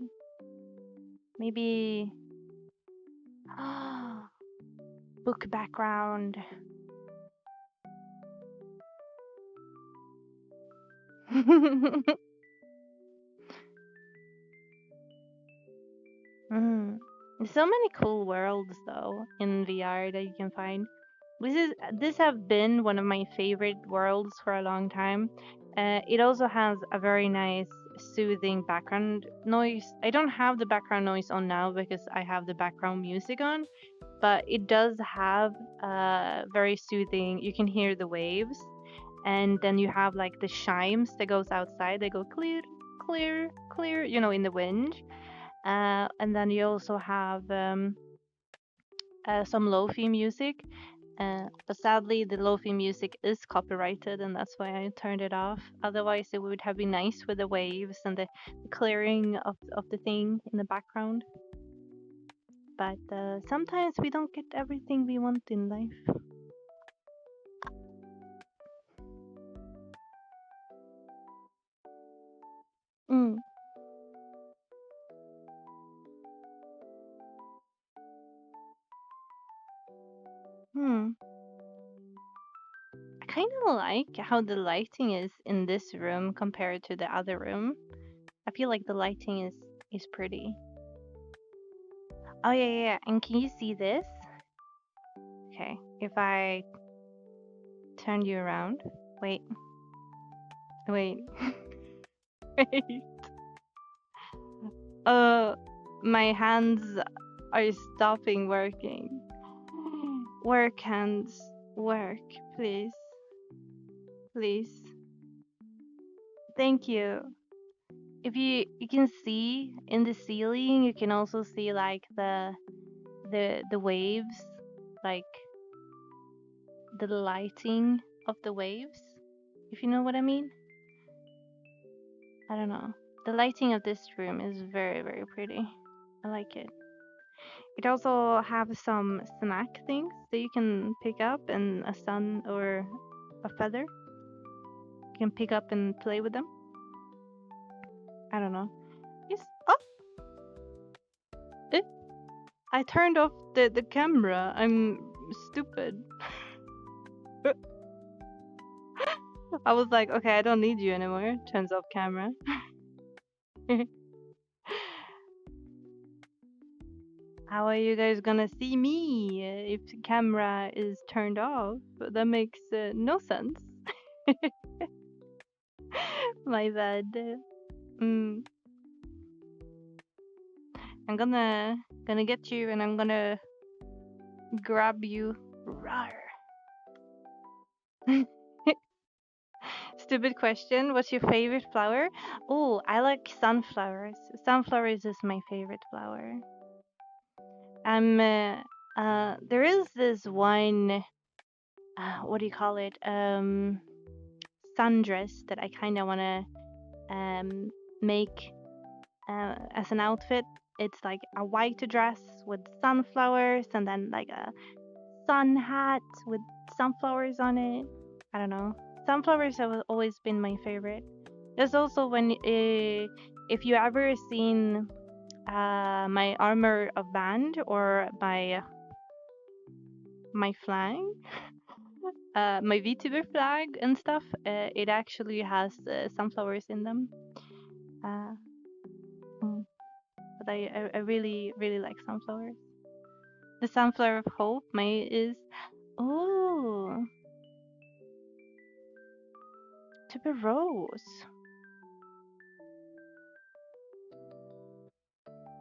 Maybe book background. Mm. There's so many cool worlds though in VR that you can find. This have been one of my favorite worlds for a long time. It also has a very nice soothing background noise. I don't have the background noise on now because I have the background music on, but it does have very soothing. You can hear the waves, and then you have like the chimes that goes outside. They go clear, clear, clear. In the wind. And then you also have some lofi music. But sadly, the lofi music is copyrighted, and that's why I turned it off. Otherwise, it would have been nice with the waves and the clearing of the thing in the background. But sometimes we don't get everything we want in life. Mm. Hmm. I kind of like how the lighting is in this room compared to the other room. I feel like the lighting is pretty. Oh yeah, yeah, yeah. And can you see this? Okay, if I turn you around. Wait, wait, wait. Uh, my hands are stopping working. Work hands, work, please, please. Thank you. If you can see in the ceiling, you can also see like the waves, like the lighting of the waves. If you know what I mean. I don't know. The lighting of this room is very, very pretty. I like it. It also have some snack things that you can pick up and a sun or a feather. You can pick up and play with them. I don't know. Yes. Oh, eh, I turned off the camera. I'm stupid. I was like, okay, I don't need you anymore. Turns off camera. How are you guys gonna see me if the camera is turned off? That makes no sense. My bad. Mm, I'm gonna get you and I'm gonna grab you. Rawr. Stupid question. What's your favorite flower? Oh, I like sunflowers. Sunflowers is my favorite flower. There is this one. What do you call it? Sundress that I kind of wanna make as an outfit. It's like a white dress with sunflowers and then like a sun hat with sunflowers on it. I don't know. Sunflowers have always been my favorite. There's also when if you ever seen my armor of band or my flag, my VTuber flag and stuff, it actually has sunflowers in them. Uh, mm, but I really really like sunflowers. The sunflower of hope, my is oh tuberose.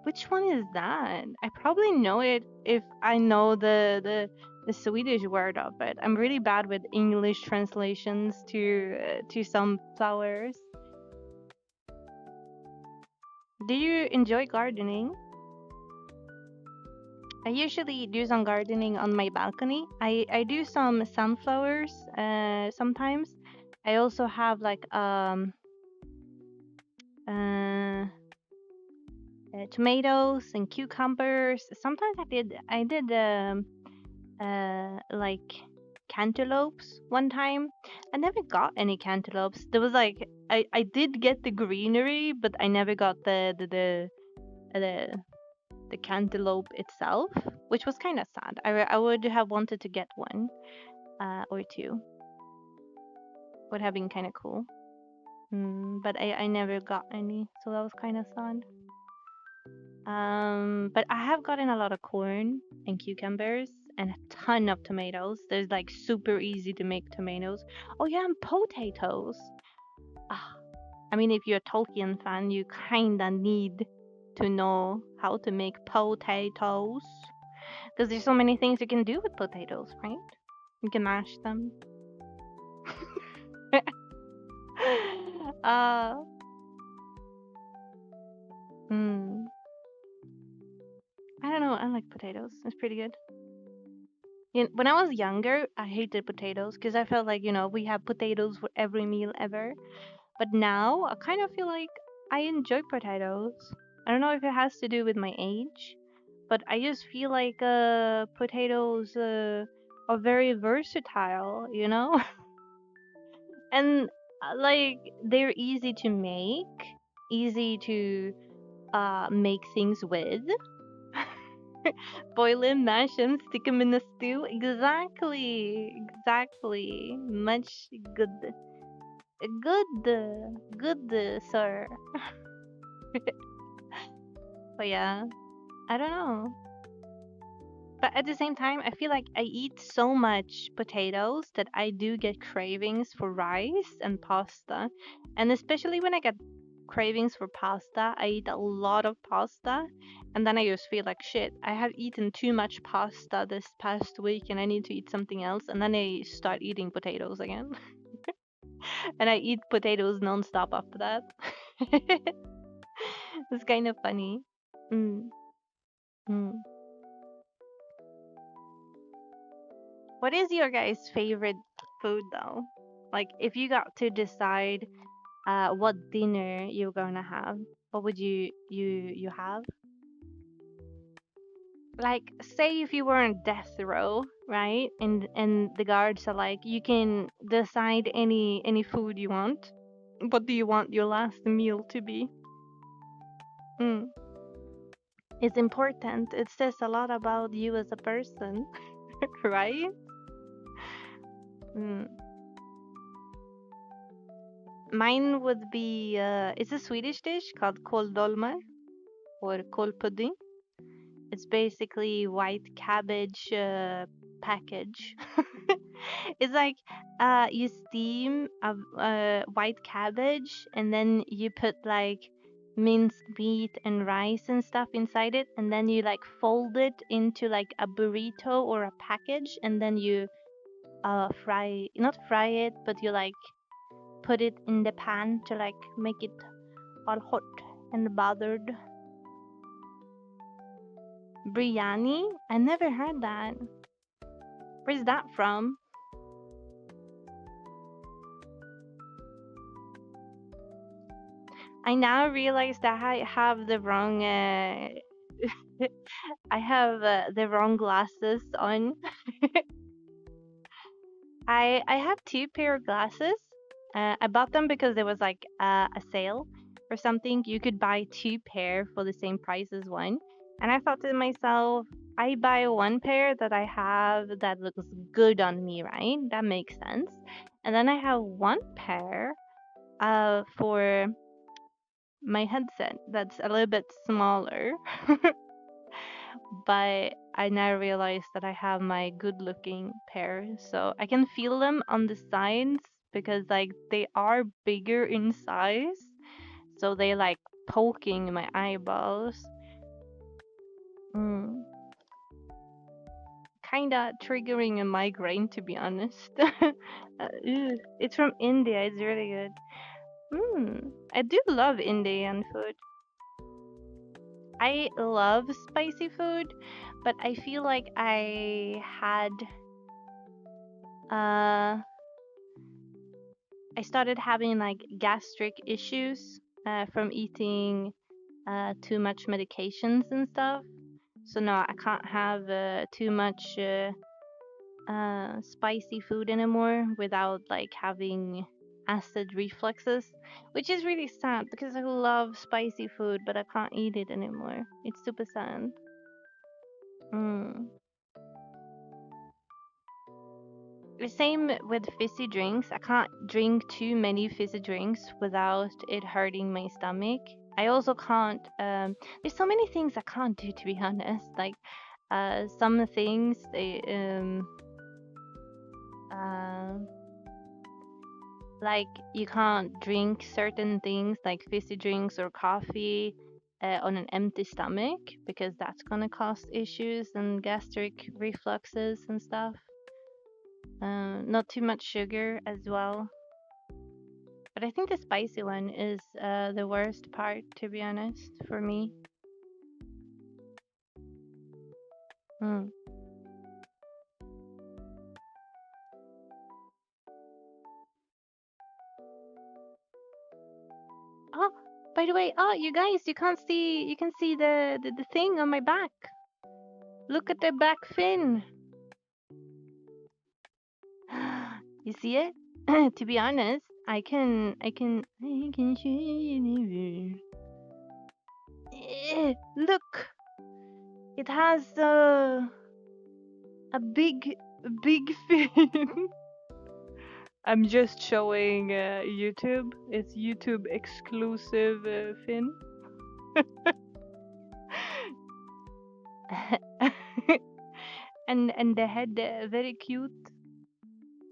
Which one is that? I probably know it if I know the Swedish word of it. I'm really bad with English translations to some flowers. Do you enjoy gardening? I usually do some gardening on my balcony. I do some sunflowers sometimes. I also have like uh tomatoes and cucumbers. Sometimes I did like cantaloupes one time. I never got any cantaloupes. There was like I did get the greenery, but I never got the the cantaloupe itself, which was kind of sad. I would have wanted to get one or two. Would have been kind of cool. But I never got any, so that was kind of sad. But I have gotten a lot of corn and cucumbers and a ton of tomatoes. There's like super easy to make tomatoes. Oh yeah, and potatoes. Ah, I mean, if you're a Tolkien fan, you kinda need to know how to make potatoes because there's so many things you can do with potatoes, right? You can mash them. uh, mm, I don't know. I like potatoes. It's pretty good. When I was younger, I hated potatoes because I felt like, we have potatoes for every meal ever. But now I kind of feel like I enjoy potatoes. I don't know if it has to do with my age, but I just feel like potatoes are very versatile. And like they're easy to make, easy to make things with. Boil them, mash them, stick them in the stew. Exactly, exactly. Much good, good, sir. But yeah, I don't know. But at the same time, I feel like I eat so much potatoes that I do get cravings for rice and pasta. And especially when I get cravings for pasta, I eat a lot of pasta. And then I just feel like shit, I have eaten too much pasta this past week and I need to eat something else. And then I start eating potatoes again. And I eat potatoes nonstop after that. It's kind of funny. Mm, mm. What is your guys' favorite food though? Like if you got to decide what dinner you're gonna have, what would you have? Like say if you were on death row, right? And the guards are like, you can decide any food you want. What do you want your last meal to be? Mm. It's important. It says a lot about you as a person, right? Mm. Mine would be it's a Swedish dish called kåldolmar or kålpudding. It's basically white cabbage package. It's like you steam a white cabbage and then you put like minced meat and rice and stuff inside it and then you like fold it into like a burrito or a package and then you fry not fry it but you like put it in the pan to like make it all hot and bothered. Biryani? I never heard that. Where's that from? I now realize that I have the wrong I have the wrong glasses on. I have two pair of glasses. I bought them because there was like a sale or something. You could buy two pair for the same price as one. And I thought to myself, I buy one pair that I have that looks good on me, right? That makes sense. And then I have one pair for my headset that's a little bit smaller. But I now realize that I have my good looking pair. So I can feel them on the sides because like they are bigger in size. So they like poking my eyeballs. Mm. Kinda triggering a migraine to be honest. It's from India, it's really good. I do love Indian food. I love spicy food, but I feel like uh I started having like gastric issues from eating too much medications and stuff. So no, I can't have too much spicy food anymore without like having acid refluxes, which is really sad because I love spicy food, but I can't eat it anymore. It's super sad. Mm. The same with fizzy drinks. I can't drink too many fizzy drinks without it hurting my stomach. I also can't. There's so many things I can't do, to be honest. Like some things they uh, like you can't drink certain things like fizzy drinks or coffee on an empty stomach because that's gonna cause issues and gastric refluxes and stuff. Not too much sugar as well. But I think the spicy one is the worst part, to be honest, for me. Mm. Oh, by the way, oh, you guys, you can see the thing on my back. Look at the back fin. You see it? To be honest, I can show you. Look, it has a big fin. I'm just showing YouTube. It's YouTube exclusive fin. And the head very cute.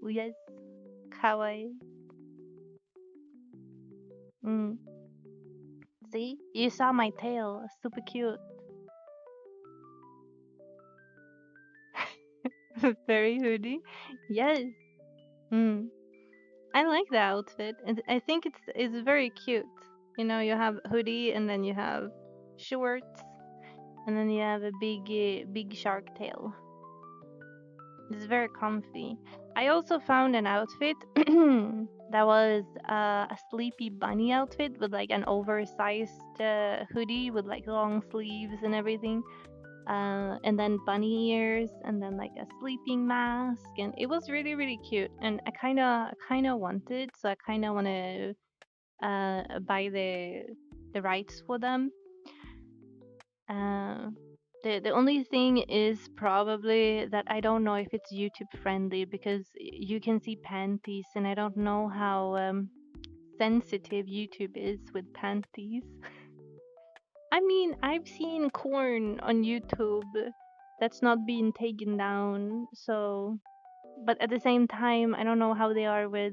Yes, kawaii. Mm. See, you saw my tail. Super cute. Very hoodie. Yes. Mm. I like the outfit, and I think it's very cute. You know, you have hoodie, and then you have shorts, and then you have a big shark tail. It's very comfy. I also found an outfit that was a sleepy bunny outfit with like an oversized hoodie with like long sleeves and everything. And then bunny ears, and then like a sleeping mask, and it was really cute. And I kind of want it, so I kind of want to buy the rights for them. Uh, the only thing is probably that I don't know if it's YouTube friendly because you can see panties, and I don't know how sensitive YouTube is with panties. I mean, I've seen corn on YouTube that's not being taken down, so but at the same time, I don't know how they are with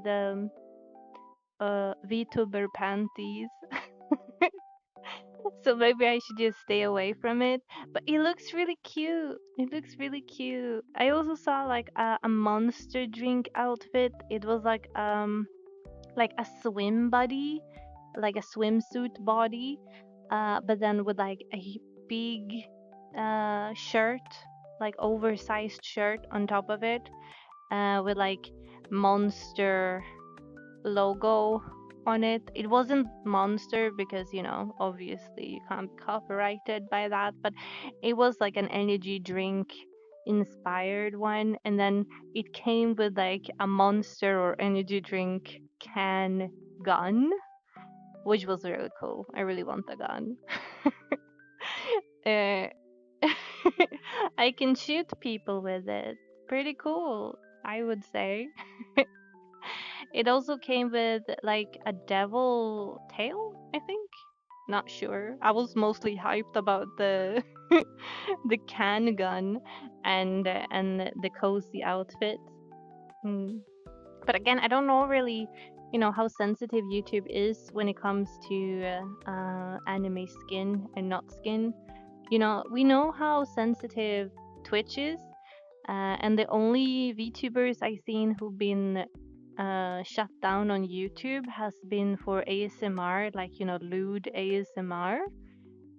VTuber panties. So maybe I should just stay away from it. But it looks really cute. It looks really cute. I also saw like a monster drink outfit. It was like a swim body, like a swimsuit body, but then with like a big shirt, like oversized shirt on top of it, with like monster logo on it. It wasn't monster because, you know, obviously you can't be copyrighted by that, but it was like an energy drink inspired one, and then it came with like a monster or energy drink can gun, which was really cool. I really want the gun. uh, I can shoot people with it. Pretty cool, I would say. It also came with like a devil tail, I think. Not sure. I was mostly hyped about the the can gun and the cozy outfit. Mm. But again, I don't know really, you know, how sensitive YouTube is when it comes to anime skin and not skin. You know, we know how sensitive Twitch is, and the only VTubers I've seen who've been shut down on YouTube has been for ASMR, like, you know, lewd ASMR,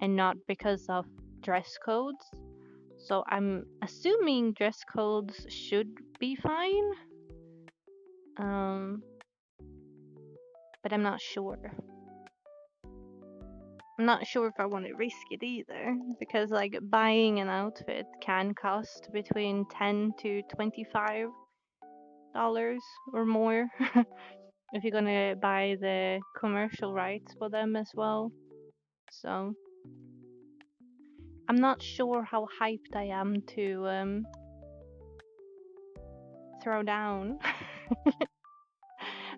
and not because of dress codes. So I'm assuming dress codes should be fine, um, but I'm not sure. I'm not sure if I want to risk it either, because like buying an outfit can cost between $10 to $25 or more if you're gonna buy the commercial rights for them as well. So I'm not sure how hyped I am to throw down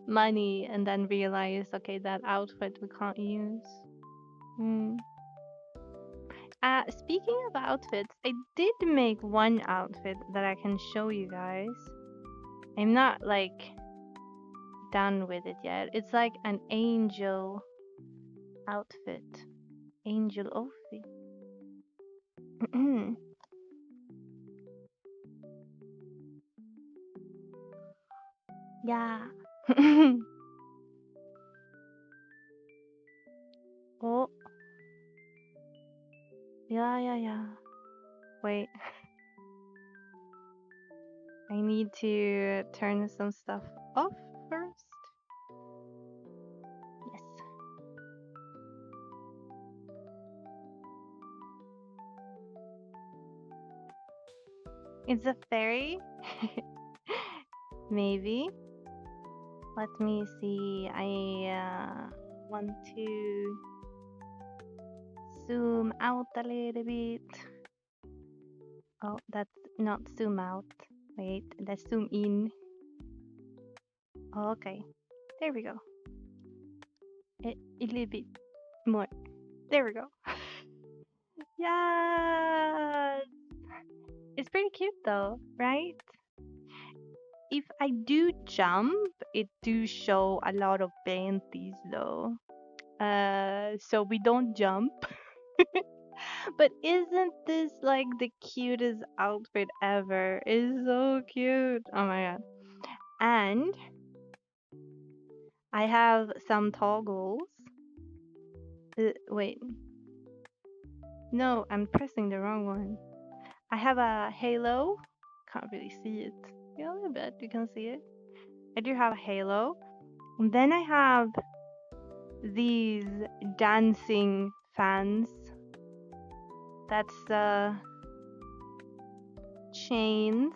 money and then realize, okay, that outfit we can't use. Mm. Speaking of outfits, I did make one outfit that I can show you guys. I'm not like done with it yet. It's like an angel outfit. Angel Ophi. Yeah. Oh, yeah, yeah, yeah. Wait, I need to turn some stuff off first. Yes. It's a fairy? Maybe. Let me see. I want to zoom out a little bit. Oh, that's not zoom out. Wait, let's zoom in. Okay, there we go. A little bit more. There we go. Yeah, it's pretty cute though, right? If I do jump, it do show a lot of panties though. So we don't jump. But isn't this like the cutest outfit ever? It's so cute. Oh my god. And I have some toggles. Wait. No, I'm pressing the wrong one. I have a halo. Can't really see it. Yeah, a little bit. You can see it. I do have a halo. And then I have these dancing fans. That's chains.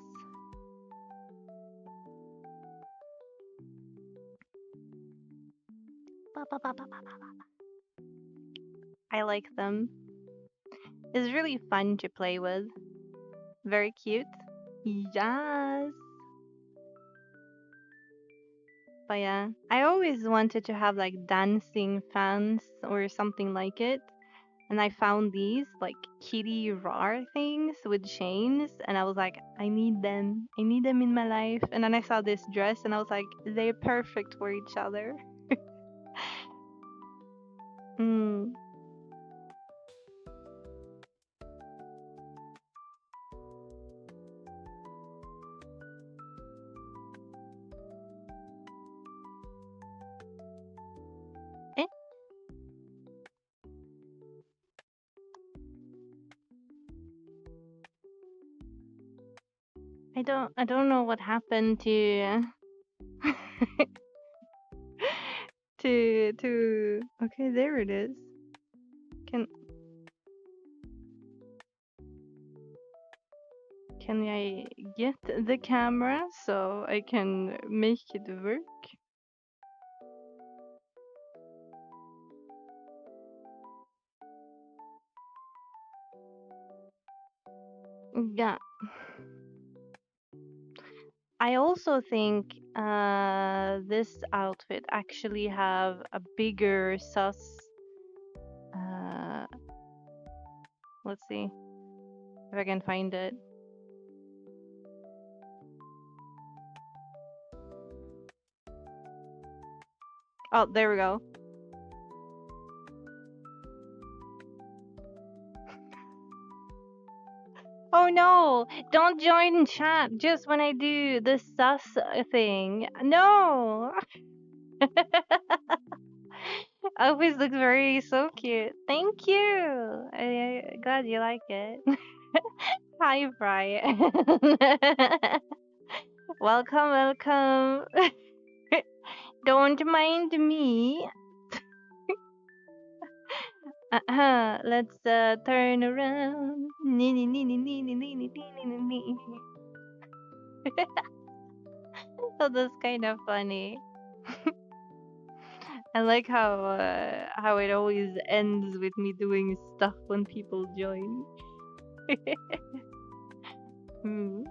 I like them. It's really fun to play with. Very cute. Yes. But yeah, I always wanted to have like dancing fans or something like it. And I found these like kitty rar things with chains. And I was like, I need them. I need them in my life. And then I saw this dress and I was like, they're perfect for each other. Mm. Eh? I don't know what happened to to okay, there it is. Can can I get the camera so I can make it work? Yeah. I also think this outfit actually have a bigger sus. Uh, let's see if I can find it. Oh, there we go. Oh no! Don't join chat just when I do the sus thing. No! Always looks very so cute. Thank you. Glad you like it. Hi, Brian. Welcome, welcome. Don't mind me. Let's turn around. Nee, nee, nee, nee, nee, nee, nee, nee, nee, nee, nee. So that's kind of funny. I like how it always ends with me doing stuff when people join. Hmm.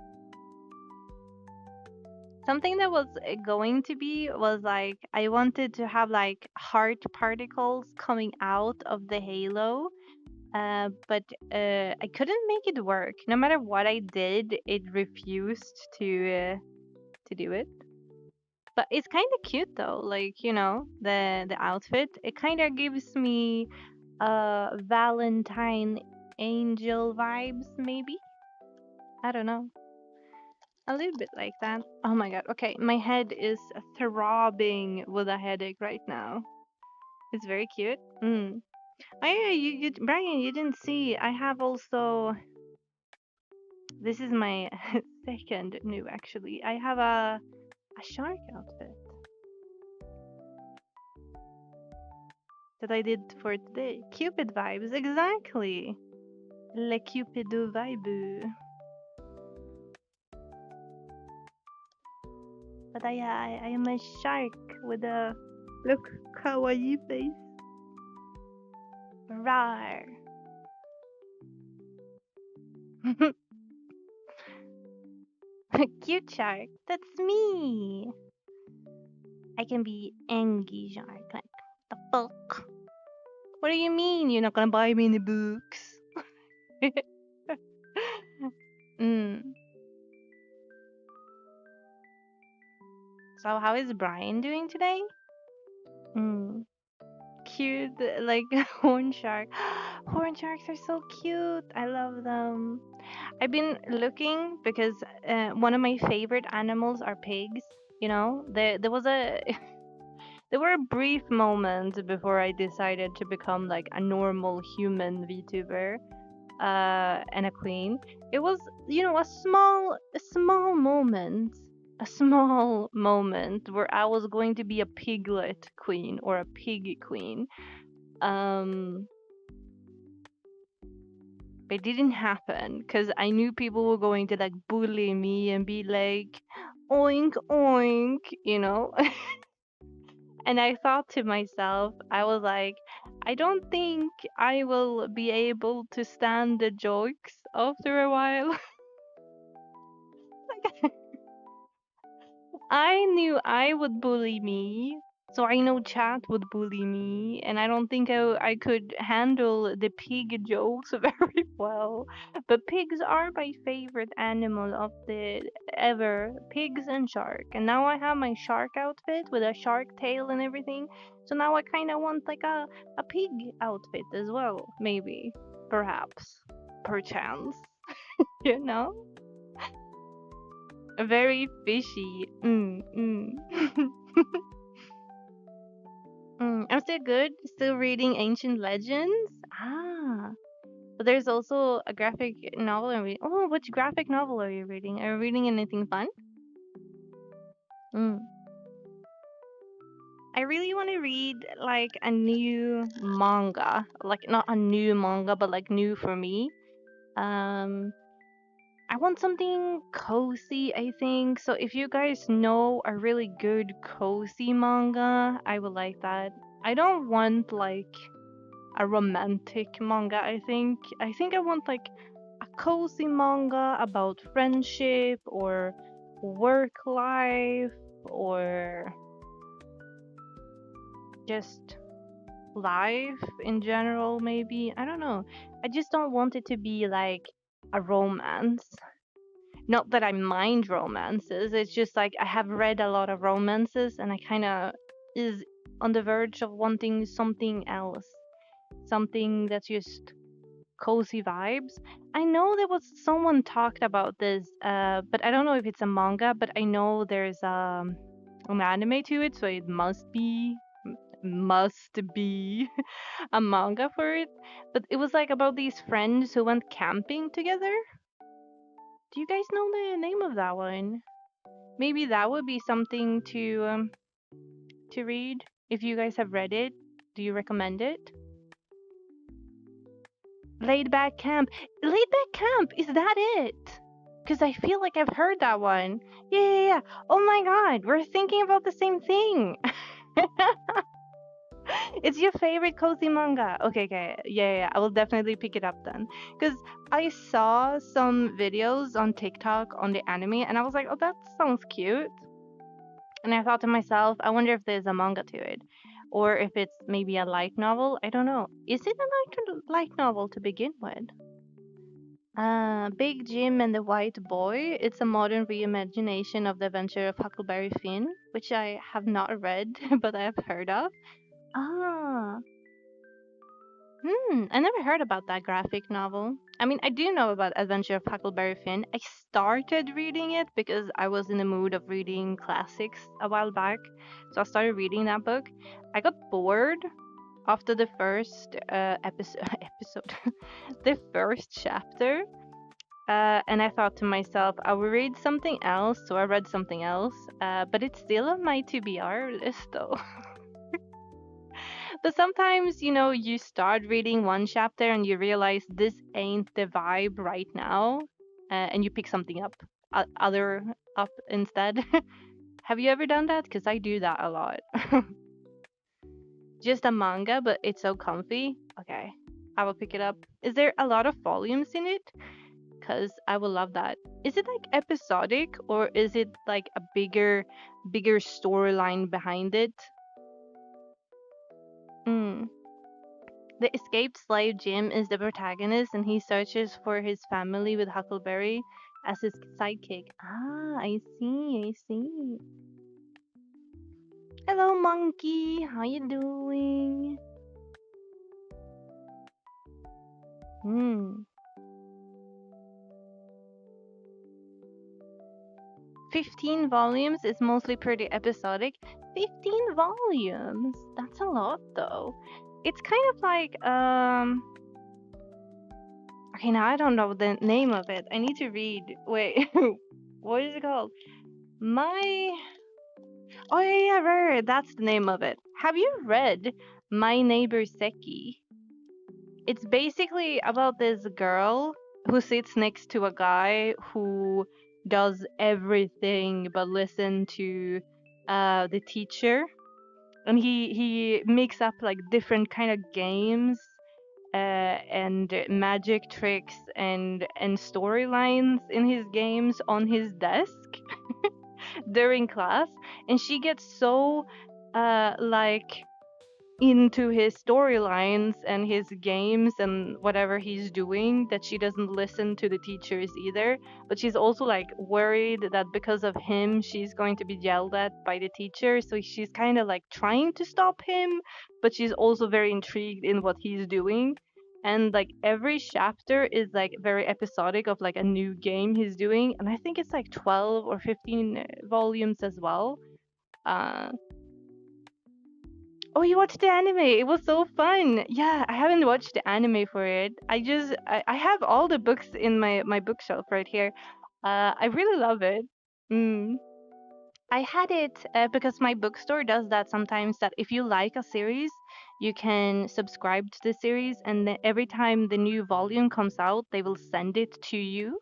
Something that was going to be was like I wanted to have like heart particles coming out of the halo, but I couldn't make it work. No matter what I did, it refused to do it. But it's kind of cute though, like the outfit. It kind of gives me Valentine angel vibes, maybe. I don't know. A little bit like that. Oh my god. Okay, my head is throbbing with a headache right now. It's very cute. Mm. Brian, you didn't see. I have also. This is my second new actually. I have a shark outfit that I did for today. Cupid vibes, exactly. Le Cupido vibe. But I am a shark with a look kawaii face. Rar. Cute shark. That's me. I can be angry shark. Like the fuck. What do you mean you're not gonna buy me any books? mm. So how is Brian doing today? Mm. Cute, like horn shark. Horn sharks are so cute. I love them. I've been looking because one of my favorite animals are pigs. There was a there were brief moments before I decided to become like a normal human VTuber and a queen. It was a small moment where I was going to be a piglet queen or a pig queen. Um, but it didn't happen because I knew people were going to like bully me and be like, oink oink, you know. And I thought to myself, I was like, I don't think I will be able to stand the jokes after a while. I knew I would bully me, so I know chat would bully me, and I don't think I could handle the pig jokes very well. But pigs are my favorite animal of the ever. Pigs and shark. And now I have my shark outfit with a shark tail and everything. So now I kind of want like a pig outfit as well, maybe, perhaps, perchance, you know? Very fishy. I'm still good. Still reading Ancient Legends. Ah, but there's also a graphic novel I'm reading. Oh, which graphic novel are you reading? Are you reading anything fun? Mm. I really want to read like a new manga, like not a new manga, but like new for me. Um, I want something cozy, I think. So if you guys know a really good cozy manga, I would like that. I don't want like a romantic manga, I think. I think I want like a cozy manga about friendship or work life or just life in general, maybe. I don't know. I just don't want it to be like a romance. Not that I mind romances. It's just like I have read a lot of romances and I kind of is on the verge of wanting something else. Something that's just cozy vibes. I know there was someone talked about this, but I don't know if it's a manga, but I know there's an anime to it, so it must be a manga for it. But it was like about these friends who went camping together. Do you guys know the name of that one? Maybe that would be something to read if you guys have read it. Do you recommend it? Laid back camp. Laid back camp. Is that it? Because I feel like I've heard that one. Yeah, yeah, yeah. Oh my god, we're thinking about the same thing. It's your favorite cozy manga. Okay, okay. Yeah, yeah, yeah. I will definitely pick it up then. Because I saw some videos on TikTok on the anime and I was like, oh, that sounds cute. And I thought to myself, I wonder if there's a manga to it. Or if it's maybe a light novel. I don't know. Is it a light novel to begin with? Big Jim and the White Boy. It's a modern reimagination of the adventure of Huckleberry Finn, which I have not read, but I have heard of. Ah, I never heard about that graphic novel. I mean, I do know about Adventure of Huckleberry Finn. I started reading it because I was in the mood of reading classics a while back. So I started reading that book. I got bored after the first episode, the first chapter. And I thought to myself, I will read something else. So I read something else. But it's still on my TBR list though. But sometimes, you start reading one chapter and you realize this ain't the vibe right now, and you pick something other up instead. Have you ever done that? Because I do that a lot. Just a manga, but it's so comfy. Okay, I will pick it up. Is there a lot of volumes in it? Because I will love that. Is it like episodic or is it like a bigger storyline behind it? Mm. The escaped slave Jim is the protagonist and he searches for his family with Huckleberry as his sidekick. Ah, I see, I see. Hello, monkey. How you doing? Hmm. 15 volumes is mostly pretty episodic. 15 volumes? That's a lot though. It's kind of like okay, now I don't know the name of it. I need to read. Wait. What is it called? My Oh yeah, yeah, right. That's the name of it. Have you read My Neighbor Seki? It's basically about this girl who sits next to a guy who does everything but listen to the teacher, and he makes up like different kind of games and magic tricks and storylines in his games on his desk during class, and she gets so like into his storylines and his games and whatever he's doing that she doesn't listen to the teachers either, but she's also like worried that because of him she's going to be yelled at by the teacher, so she's kind of like trying to stop him, but she's also very intrigued in what he's doing. And like every chapter is like very episodic of like a new game he's doing, and I think it's like 12 or 15 volumes as well. uh Oh, you watched the anime. It was so fun. Yeah, I haven't watched the anime for it. I have all the books in my bookshelf right here. I really love it. Mm. I had it because my bookstore does that sometimes, that if you like a series, you can subscribe to the series, and every time the new volume comes out, they will send it to you.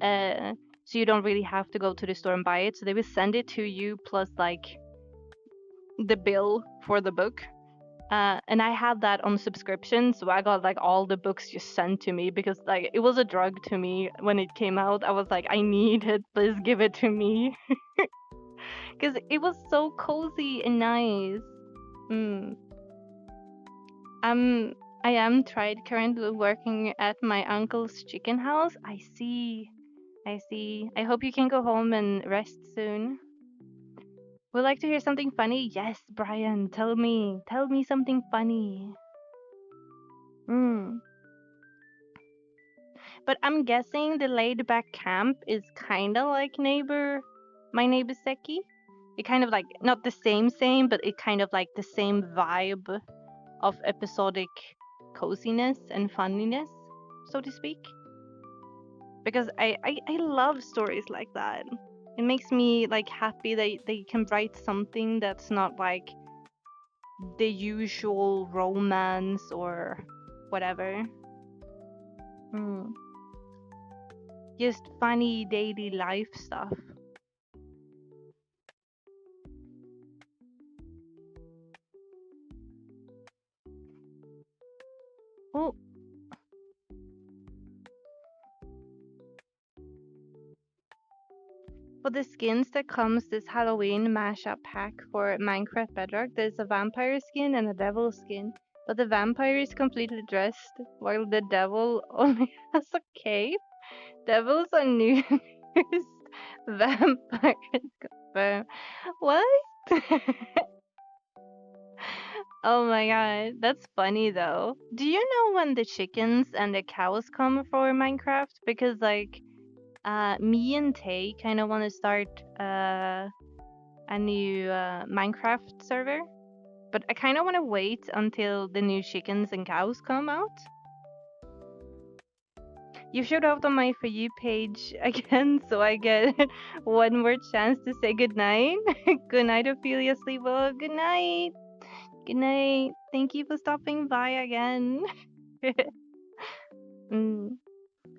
Uh, so you don't really have to go to the store and buy it. So they will send it to you plus like the bill for the book. And I had that on subscription, so I got like all the books just sent to me because like it was a drug to me when it came out. I was like, I need it, please give it to me, because it was so cozy and nice. Mm. Um, I am tried currently working at my uncle's chicken house. I see, I see. I hope you can go home and rest soon. Would like to hear something funny? Yes, Brian, tell me something funny. Mm. But I'm guessing the laid back camp is kind of like my neighbor Seki. It kind of like not the same, but it kind of like the same vibe of episodic coziness and funniness, so to speak. Because I love stories like that. It makes me like happy that they can write something that's not like the usual romance or whatever. Mm. Just funny daily life stuff. Oh, for the skins that comes this Halloween mashup pack for Minecraft Bedrock, there's a vampire skin and a devil skin. But the vampire is completely dressed, while the devil only has a cape. Devils are new. Vampires confirmed. What? Oh my god, that's funny though. Do you know when the chickens and the cows come for Minecraft? Because like, me and Tay kind of want to start a new Minecraft server, but I kind of want to wait until the new chickens and cows come out. You showed up on my For You page again, so I get one more chance to say goodnight. Good night, Ophilia Sleeper. Good night. Good night. Thank you for stopping by again. mm.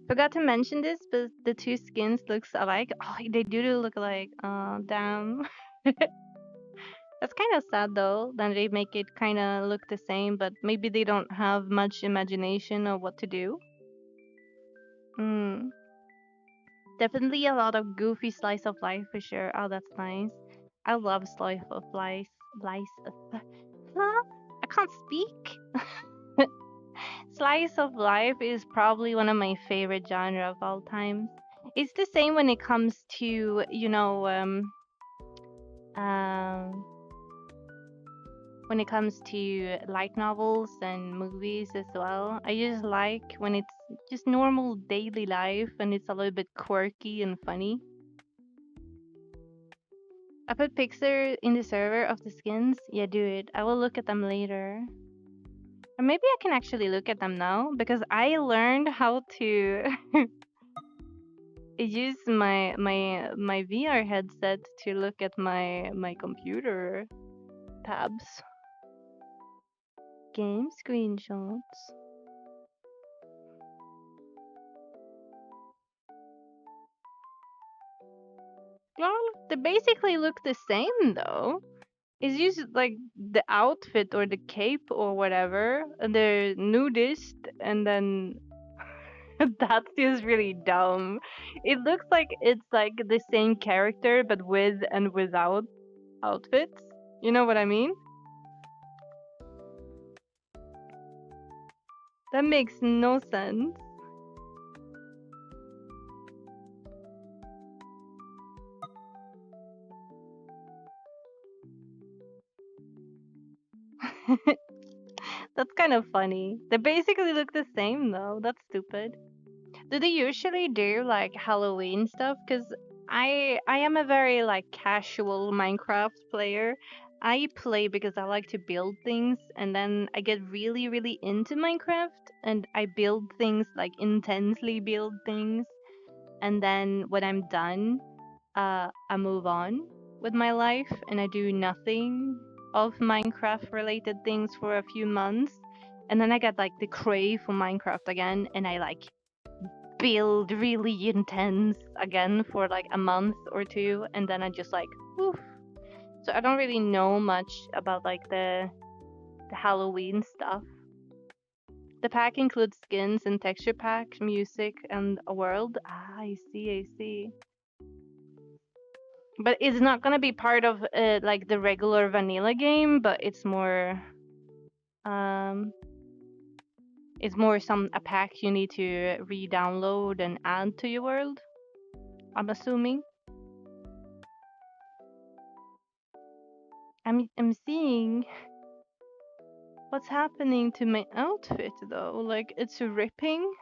Forgot to mention this, but the two skins looks alike. Oh, they do look alike. Oh, damn. That's kind of sad though. Then they make it kind of look the same, but maybe they don't have much imagination of what to do. Mm. Definitely a lot of goofy slice of life for sure. Oh, that's nice. I love slice of life. Slice of huh? I can't speak. Slice of life is probably one of my favorite genre of all time. It's the same when it comes to, um, when it comes to light novels and movies as well. I just like when it's just normal daily life and it's a little bit quirky and funny. I put picture in the server of the skins. Yeah, do it. I will look at them later. Or maybe I can actually look at them now because I learned how to use my VR headset to look at my computer tabs. Game screenshots. Well, they basically look the same though. It's just like the outfit or the cape or whatever, and they're nudist, and then that's just really dumb. It looks like it's like the same character but with and without outfits. You know what I mean? That makes no sense. That's kind of funny. They basically look the same though. That's stupid. Do they usually do like Halloween stuff? Cause I am a very like casual Minecraft player. I play because I like to build things, and then I get really into Minecraft, and I build things like intensely build things, and then when I'm done, I move on with my life, and I do nothing of Minecraft related things for a few months, and then I get like the crave for Minecraft again, and I like build really intense again for like a month or two, and then I just like woof. So I don't really know much about like the Halloween stuff. The pack includes skins and texture pack, music, and a world. Ah, I see, I see. But it's not gonna be part of like the regular vanilla game, but um it's more some a pack you need to re-download and add to your world. I'm assuming. I'm seeing what's happening to my outfit though. Like it's ripping.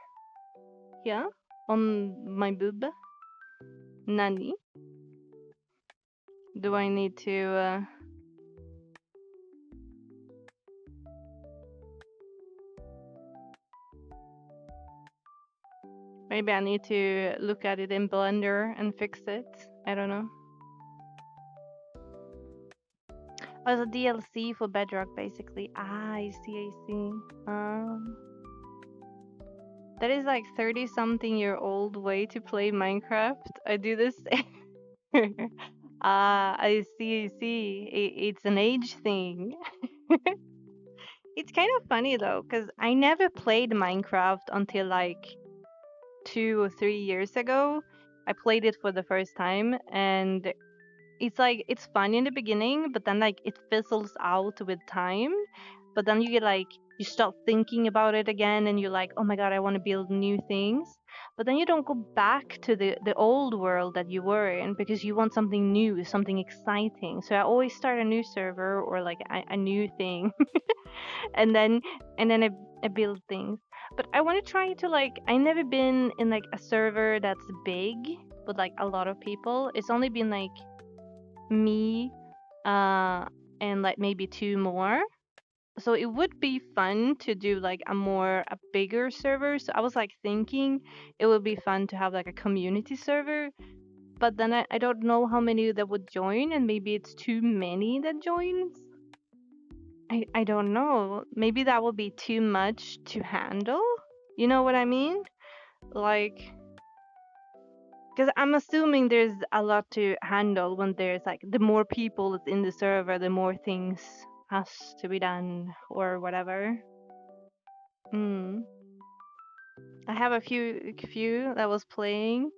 Yeah, on my boob. Nani? Do I need to? Maybe I need to look at it in Blender and fix it. I don't know. Oh, it's a DLC for Bedrock, basically. Ah, I see, I see. That is like 30-something-year-old way to play Minecraft. I do this. Ah, I see, I see. It's an age thing. It's kind of funny though, because I never played Minecraft until like 2 or 3 years ago. I played it for the first time, and it's like it's fun in the beginning, but then like it fizzles out with time. But then you get like you start thinking about it again, and you're like, oh my god, I want to build new things. But then you don't go back to the old world that you were in because you want something new, something exciting. So I always start a new server or like a new thing, and then I build things. But I want to try to like I never been in like a server that's big with like a lot of people. It's only been like me, uh, and like maybe two more. So it would be fun to do like a bigger server. So I was like thinking it would be fun to have like a community server, but then I don't know how many that would join, and maybe it's too many that joins. I don't know. Maybe that would be too much to handle. You know what I mean? Like, because I'm assuming there's a lot to handle when there's like the more people that's in the server, the more things has to be done or whatever. Mm. I have a few that was playing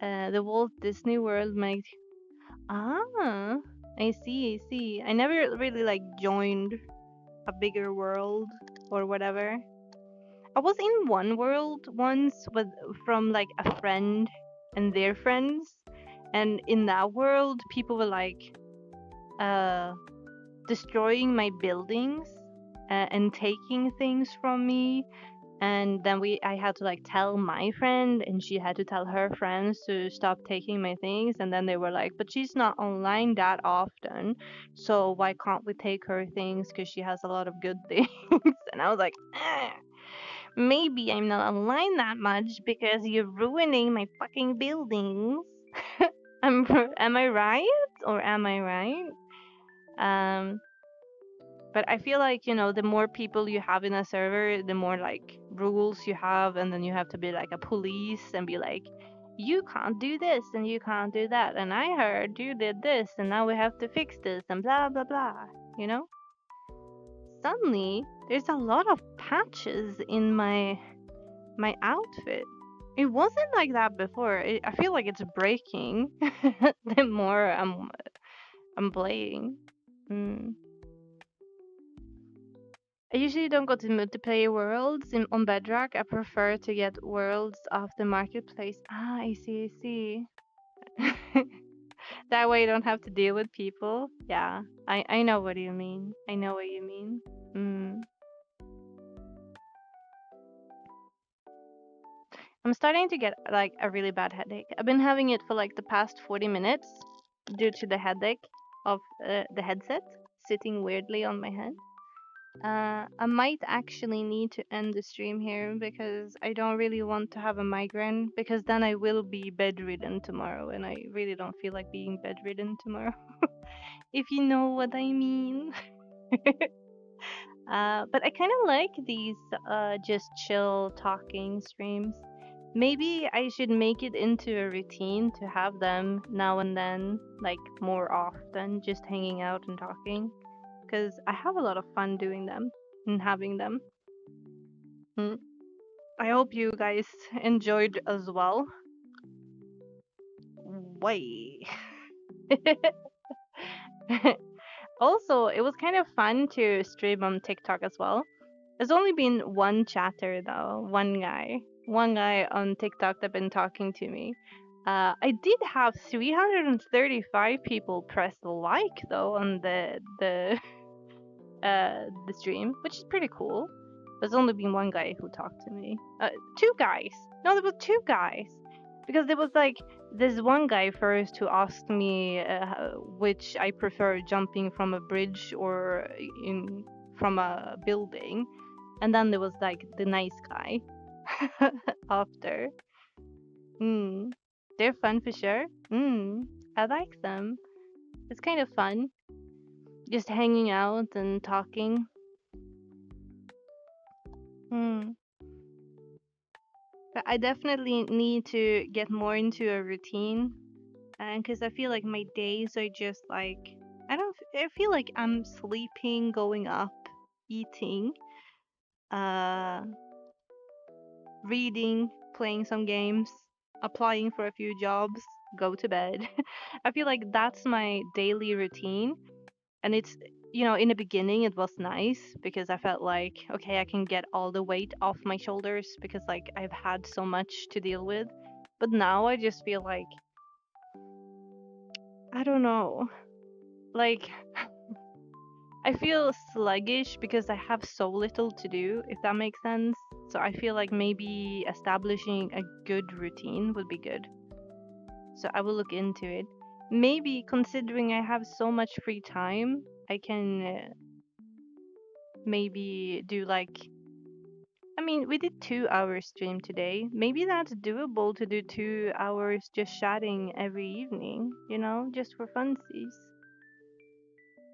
the Walt Disney World. Ah, I see, I see. I never really like joined a bigger world or whatever. I was in one world once with from like a friend and their friends, and in that world, people were like uh, destroying my buildings and taking things from me. And then I had to like tell my friend, and she had to tell her friends to stop taking my things. And then they were like, "But she's not online that often, so why can't we take her things? Because she has a lot of good things." And I was like, maybe I'm not online that much because you're ruining my fucking buildings. Am I right or am I right? Um, but I feel like, the more people you have in a server, the more like rules you have, and then you have to be like a police and be like, you can't do this and you can't do that. And I heard you did this and now we have to fix this and blah blah blah, you know? Suddenly there's a lot of patches in my outfit. It wasn't like that before. I feel like it's breaking the more I'm playing. Mm. I usually don't go to multiplayer worlds on Bedrock. I prefer to get worlds off the marketplace. Ah, I see, I see. That way you don't have to deal with people. Yeah, I know what you mean. I know what you mean. Mm. I'm starting to get like a really bad headache. I've been having it for like the past 40 minutes due to the headache of the headset sitting weirdly on my head. I might actually need to end the stream here because I don't really want to have a migraine because then I will be bedridden tomorrow and I really don't feel like being bedridden tomorrow. If you know what I mean. But I kind of like these just chill talking streams. Maybe I should make it into a routine to have them now and then, like more often, just hanging out and talking. Because I have a lot of fun doing them and having them. Mm. I hope you guys enjoyed as well. Way. Also, it was kind of fun to stream on TikTok as well. There's only been one chatter though, one guy on TikTok that been talking to me. I did have 335 people press like though on the stream, which is pretty cool. There's only been one guy who talked to me. Two guys. No, there were two guys. Because there was like this one guy first who asked me which I prefer, jumping from a bridge or from a building. And then there was like the nice guy after. Mm. They're fun for sure. I like them. It's kind of fun. Just hanging out and talking. Hmm. But I definitely need to get more into a routine, and because I feel like my days are just like I feel like I'm sleeping, going up, eating, uh, reading, playing some games, applying for a few jobs, go to bed. I feel like that's my daily routine. And it's, in the beginning, it was nice because I felt like, okay, I can get all the weight off my shoulders because, like, I've had so much to deal with. But now I just feel like, I don't know. Like, I feel sluggish because I have so little to do, if that makes sense. So I feel like maybe establishing a good routine would be good. So I will look into it. Maybe considering I have so much free time, I can maybe do like, I mean, we did 2 hours stream today. Maybe that's doable to do 2 hours just chatting every evening, just for funsies.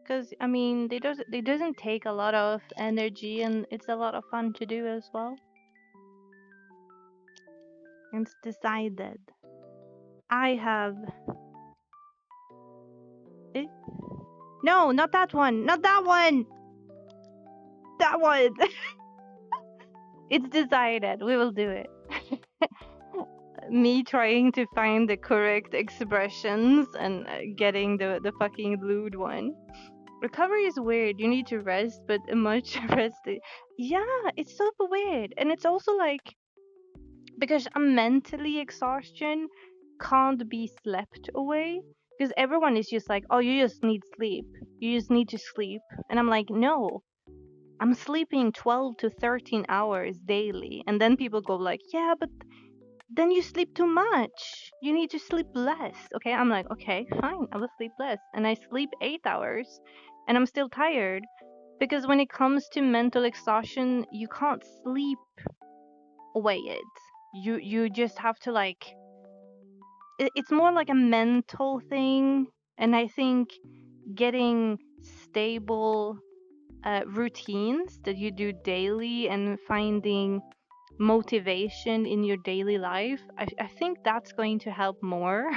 Because I mean, they doesn't take a lot of energy and it's a lot of fun to do as well. And it's decided. I have. Eh? No, not that one. Not that one. That one. It's decided. We will do it. Me trying to find the correct expressions and getting the fucking lewd one. Recovery is weird. You need to rest, but much rest. Yeah, it's super weird. And it's also like, because a mentally exhaustion can't be slept away. Because everyone is just like, oh, you just need sleep. You just need to sleep. And I'm like, no, I'm sleeping 12 to 13 hours daily. And then people go like, yeah, but then you sleep too much. You need to sleep less. Okay, I'm like, okay, fine, I will sleep less. And I sleep 8 hours and I'm still tired. Because when it comes to mental exhaustion, you can't sleep away it. You just have to like it's more like a mental thing. And I think getting stable routines that you do daily and finding motivation in your daily life, I think that's going to help more.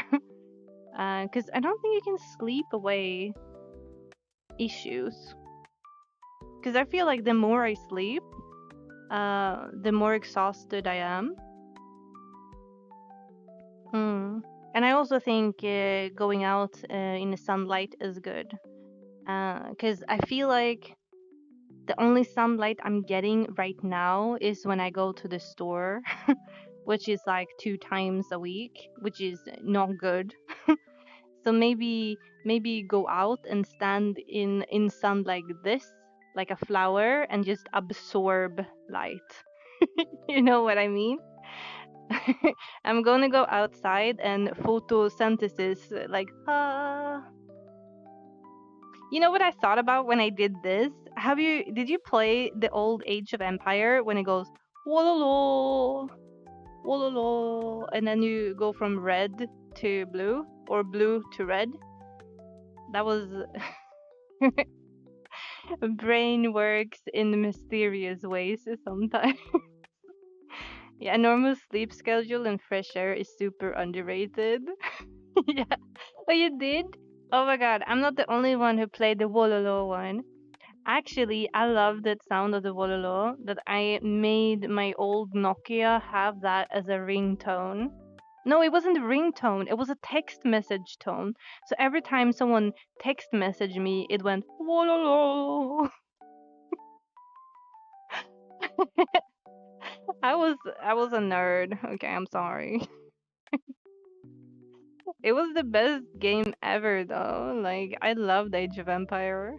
Because I don't think you can sleep away issues. Because I feel like the more I sleep, the more exhausted I am. And I also think going out in the sunlight is good. Because I feel like the only sunlight I'm getting right now is when I go to the store, which is like 2 times a week, which is not good. So maybe go out and stand in sun like this, like a flower, and just absorb light. You know what I mean? I'm gonna go outside and photosynthesis, like You know what I thought about when I did this? Did you play the old Age of Empire when it goes wololo, wololo, and then you go from red to blue or blue to red? That was brain works in mysterious ways sometimes. Yeah, a normal sleep schedule and fresh air is super underrated. Yeah. Oh, you did? Oh my god, I'm not the only one who played the wololo one. Actually, I love that sound of the wololo that I made my old Nokia have that as a ringtone. No, it wasn't a ringtone, it was a text message tone. So every time someone text messaged me, it went wololo. I was a nerd. Okay, I'm sorry. It was the best game ever though. Like I loved Age of Empire.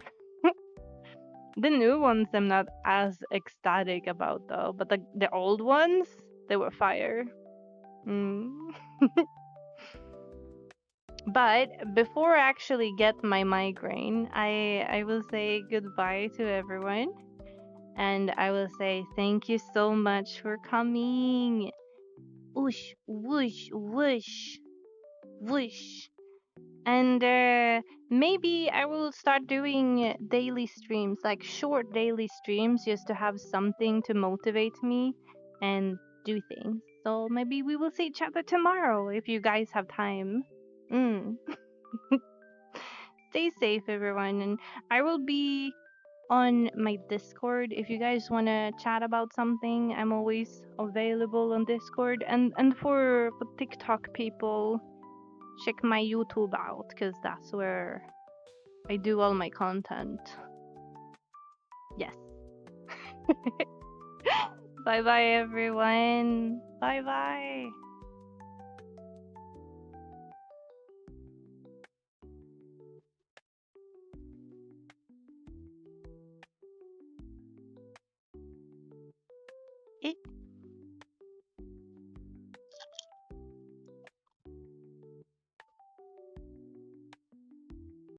The new ones I'm not as ecstatic about though, but the old ones, they were fire. Mm. But before I actually get my migraine, I will say goodbye to everyone, and I will say thank you so much for coming. Whoosh, whoosh, whoosh, whoosh. And maybe I will start doing daily streams, like short daily streams, just to have something to motivate me and do things. So maybe we will see each other tomorrow if you guys have time. Mm. Stay safe, everyone, and I will be on my Discord if you guys want to chat about something. I'm always available on Discord, and for TikTok people, check my YouTube out because that's where I do all my content. Yes. Bye bye, everyone. Bye bye.